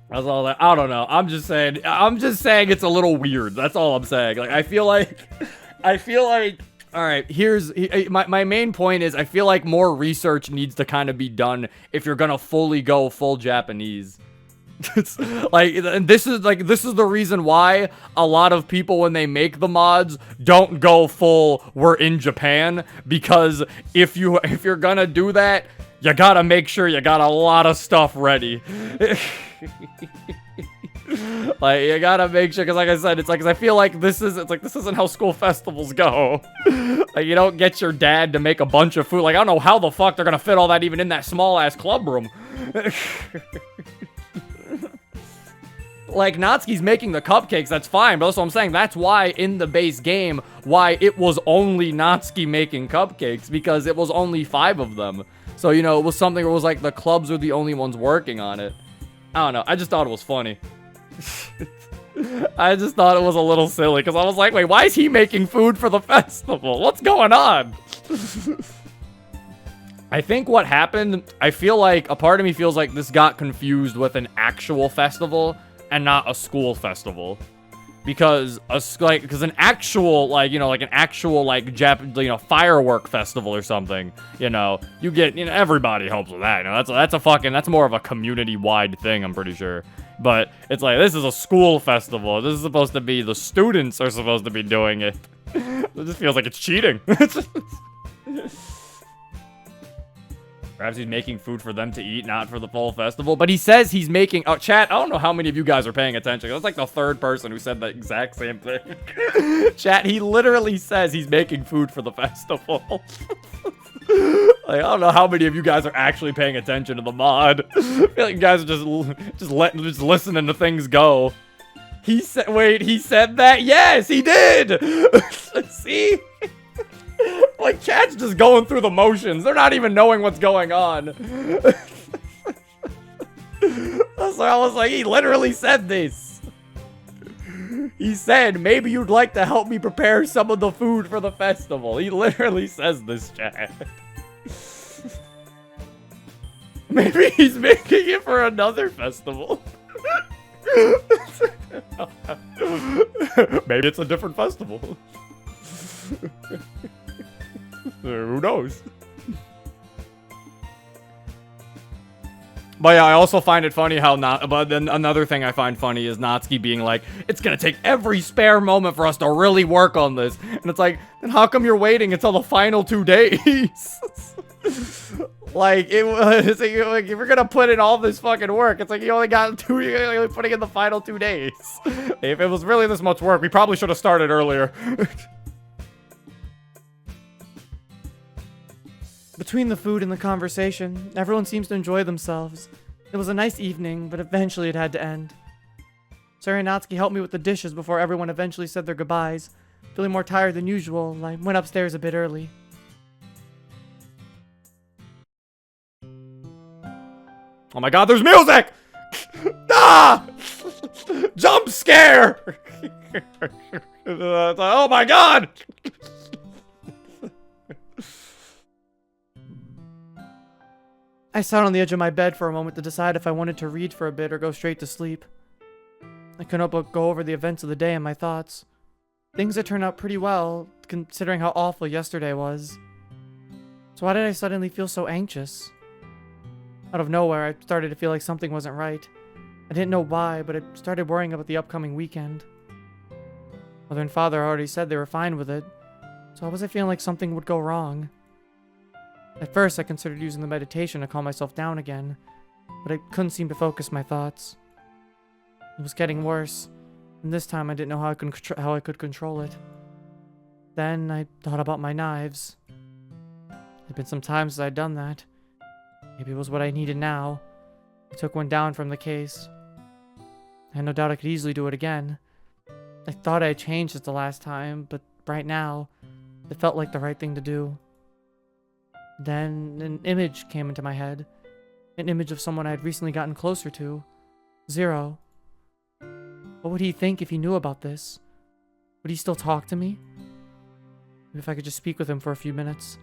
B: I was all like, I don't know. I'm just saying it's a little weird. That's all I'm saying. Like, I feel like, all right, here's, my main point is I feel like more research needs to kind of be done if you're gonna fully go full Japanese. It's like, and this is the reason why a lot of people, when they make the mods, don't go full we're in Japan, because if you're gonna do that, you gotta make sure you got a lot of stuff ready. Like, you gotta make sure, because like I said, it's like, 'cause I feel like this isn't how school festivals go. Like, you don't get your dad to make a bunch of food. Like, I don't know how the fuck they're gonna fit all that even in that small ass club room. Like, Natsuki's making the cupcakes, that's fine, but that's what I'm saying. That's why, in the base game, why it was only Natsuki making cupcakes, because it was only 5 of them. So, you know, it was something where it was like the clubs were the only ones working on it. I don't know, I just thought it was funny. I just thought it was a little silly, because I was like, wait, why is he making food for the festival? What's going on? I think what happened, I feel like, a part of me feels like this got confused with an actual festival and not a school festival. Because, an actual, like, you know, like an actual, like, firework festival or something, you know, you get, you know, everybody helps with that, you know, that's more of a community-wide thing, I'm pretty sure. But it's like, this is a school festival. This is supposed to be, the students are supposed to be doing it. It just feels like it's cheating. Perhaps he's making food for them to eat, not for the full festival. But he says he's making... Oh, chat, I don't know how many of you guys are paying attention. That's like the 3rd person who said the exact same thing. Chat, he literally says he's making food for the festival. Like, I don't know how many of you guys are actually paying attention to the mod. I feel like you guys are just listening to things go. He said... Wait, he said that? Yes, he did! See? Like, chat's just going through the motions. They're not even knowing what's going on. So I was like, he literally said this. He said, maybe you'd like to help me prepare some of the food for the festival. He literally says this, chat. Maybe he's making it for another festival. Maybe it's a different festival. Who knows? But yeah, I also find it funny how but then another thing I find funny is Natsuki being like, it's gonna take every spare moment for us to really work on this. And it's like, then how come you're waiting until the final 2 days? Like, it's like, if you're gonna put in all this fucking work, it's like you only got 2, you're only putting in the final 2 days. If it was really this much work, we probably should have started earlier.
C: Between the food and the conversation, everyone seems to enjoy themselves. It was a nice evening, but eventually it had to end. Sir and Natsuki helped me with the dishes before everyone eventually said their goodbyes. Feeling more tired than usual, I went upstairs a bit early.
B: Oh my god, there's music! Ah! Jump scare! Oh my god!
C: I sat on the edge of my bed for a moment to decide if I wanted to read for a bit or go straight to sleep. I couldn't help but go over the events of the day and my thoughts. Things had turned out pretty well, considering how awful yesterday was. So why did I suddenly feel so anxious? Out of nowhere, I started to feel like something wasn't right. I didn't know why, but I started worrying about the upcoming weekend. Mother and father already said they were fine with it, so why was I feeling like something would go wrong? At first, I considered using the meditation to calm myself down again, but I couldn't seem to focus my thoughts. It was getting worse, and this time I didn't know how I could control it. Then I thought about my knives. It had been some time since I'd done that. Maybe it was what I needed now. I took one down from the case. I had no doubt I could easily do it again. I thought I had changed since the last time, but right now, it felt like the right thing to do. Then an image came into my head. An image of someone I had recently gotten closer to. Zero. What would he think if he knew about this? Would he still talk to me? Maybe if I could just speak with him for a few minutes,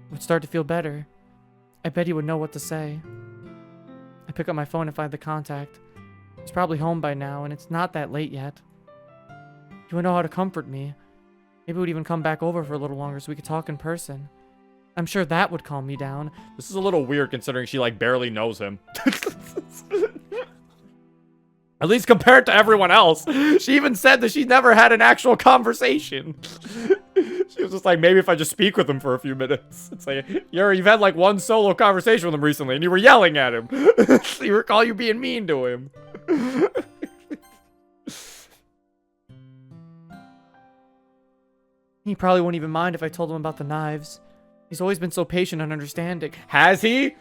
C: I would start to feel better. I bet he would know what to say. I pick up my phone and find the contact. He's probably home by now, and it's not that late yet. He would know how to comfort me. Maybe he would even come back over for a little longer so we could talk in person. I'm sure that would calm me down.
B: This is a little weird considering she, like, barely knows him. At least compared to everyone else. She even said that she's never had an actual conversation. She was just like, maybe if I just speak with him for a few minutes. It's like, Yuri, you've had like one solo conversation with him recently and you were yelling at him. You recall you being mean to him.
C: He probably wouldn't even mind if I told him about the knives. He's always been so patient and understanding.
B: Has he?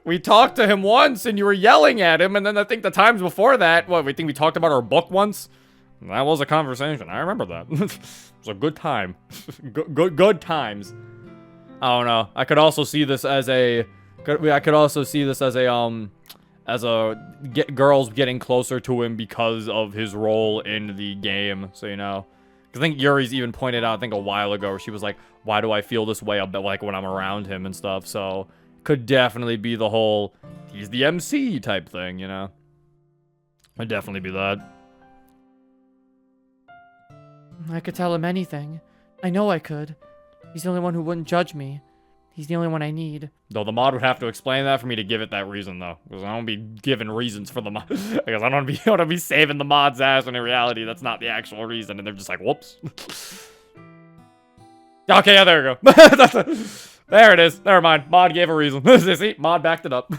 B: We talked to him once and you were yelling at him, and then I think the times before that, we talked about our book once? That was a conversation. I remember that. It was a good time. Good times. I don't know. I could also see this as a girls getting closer to him because of his role in the game. So, you know, 'cause I think Yuri's even pointed out, I think a while ago, where she was like, why do I feel this way about, like, when I'm around him and stuff? So could definitely be the whole, he's the MC type thing, you know? Could definitely be that.
C: I could tell him anything. I know I could. He's the only one who wouldn't judge me. He's the only one I need.
B: Though the mod would have to explain that for me to give it that reason, though. Because I don't be giving reasons for the mod. Because I don't want to be saving the mod's ass when in reality that's not the actual reason. And they're just like, whoops. Okay, yeah, there we go. There it is. Never mind. Mod gave a reason. See, mod backed it up.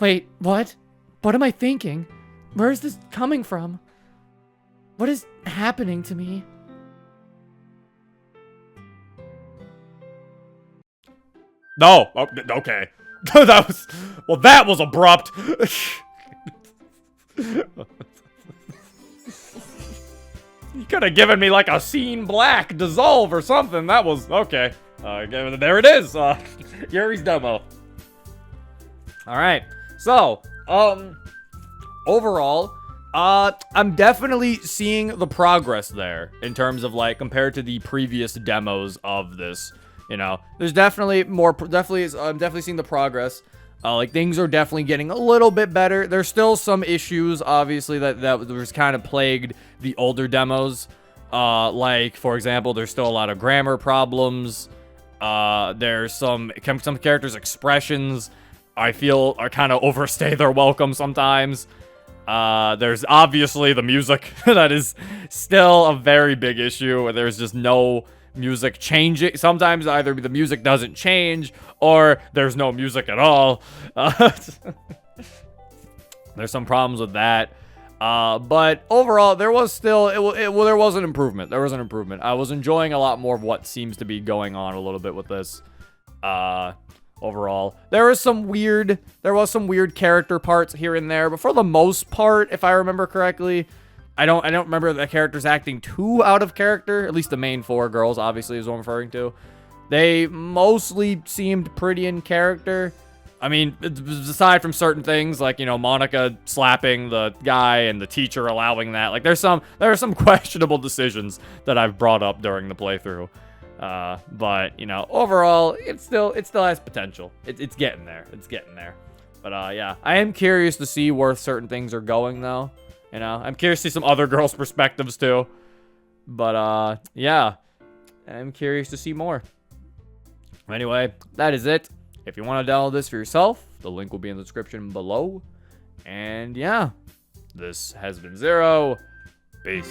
C: Wait, what? What am I thinking? Where is this coming from? What is happening to me?
B: No. Oh, okay. That was abrupt. You could have given me like a scene black dissolve or something. That was okay. There it is. Yuri's demo. All right. So, overall, I'm definitely seeing the progress there in terms of like compared to the previous demos of this. You know, there's definitely more. I'm definitely seeing the progress. Like things are definitely getting a little bit better. There's still some issues, obviously, that was kind of plagued the older demos. Like for example, there's still a lot of grammar problems. There's some characters' expressions I feel are kind of overstay their welcome sometimes. There's obviously the music that is still a very big issue. There's just no music changing. Sometimes either the music doesn't change or there's no music at all. There's some problems with that. But overall, there was still there was an improvement. There was an improvement. I was enjoying a lot more of what seems to be going on a little bit with this. Overall, there was some weird character parts here and there, but for the most part, if I remember correctly, I don't remember the characters acting too out of character. At least the main four girls, obviously, is what I'm referring to. They mostly seemed pretty in character. I mean, aside from certain things, like, you know, Monika slapping the guy and the teacher allowing that. Like, there are some questionable decisions that I've brought up during the playthrough. But, you know, overall, it still has potential. It's getting there. It's getting there. But, yeah, I am curious to see where certain things are going, though. You know, I'm curious to see some other girls' perspectives, too. But, yeah, I'm curious to see more. Anyway, that is it. If you want to download this for yourself, the link will be in the description below. And, yeah, this has been Zero. Peace.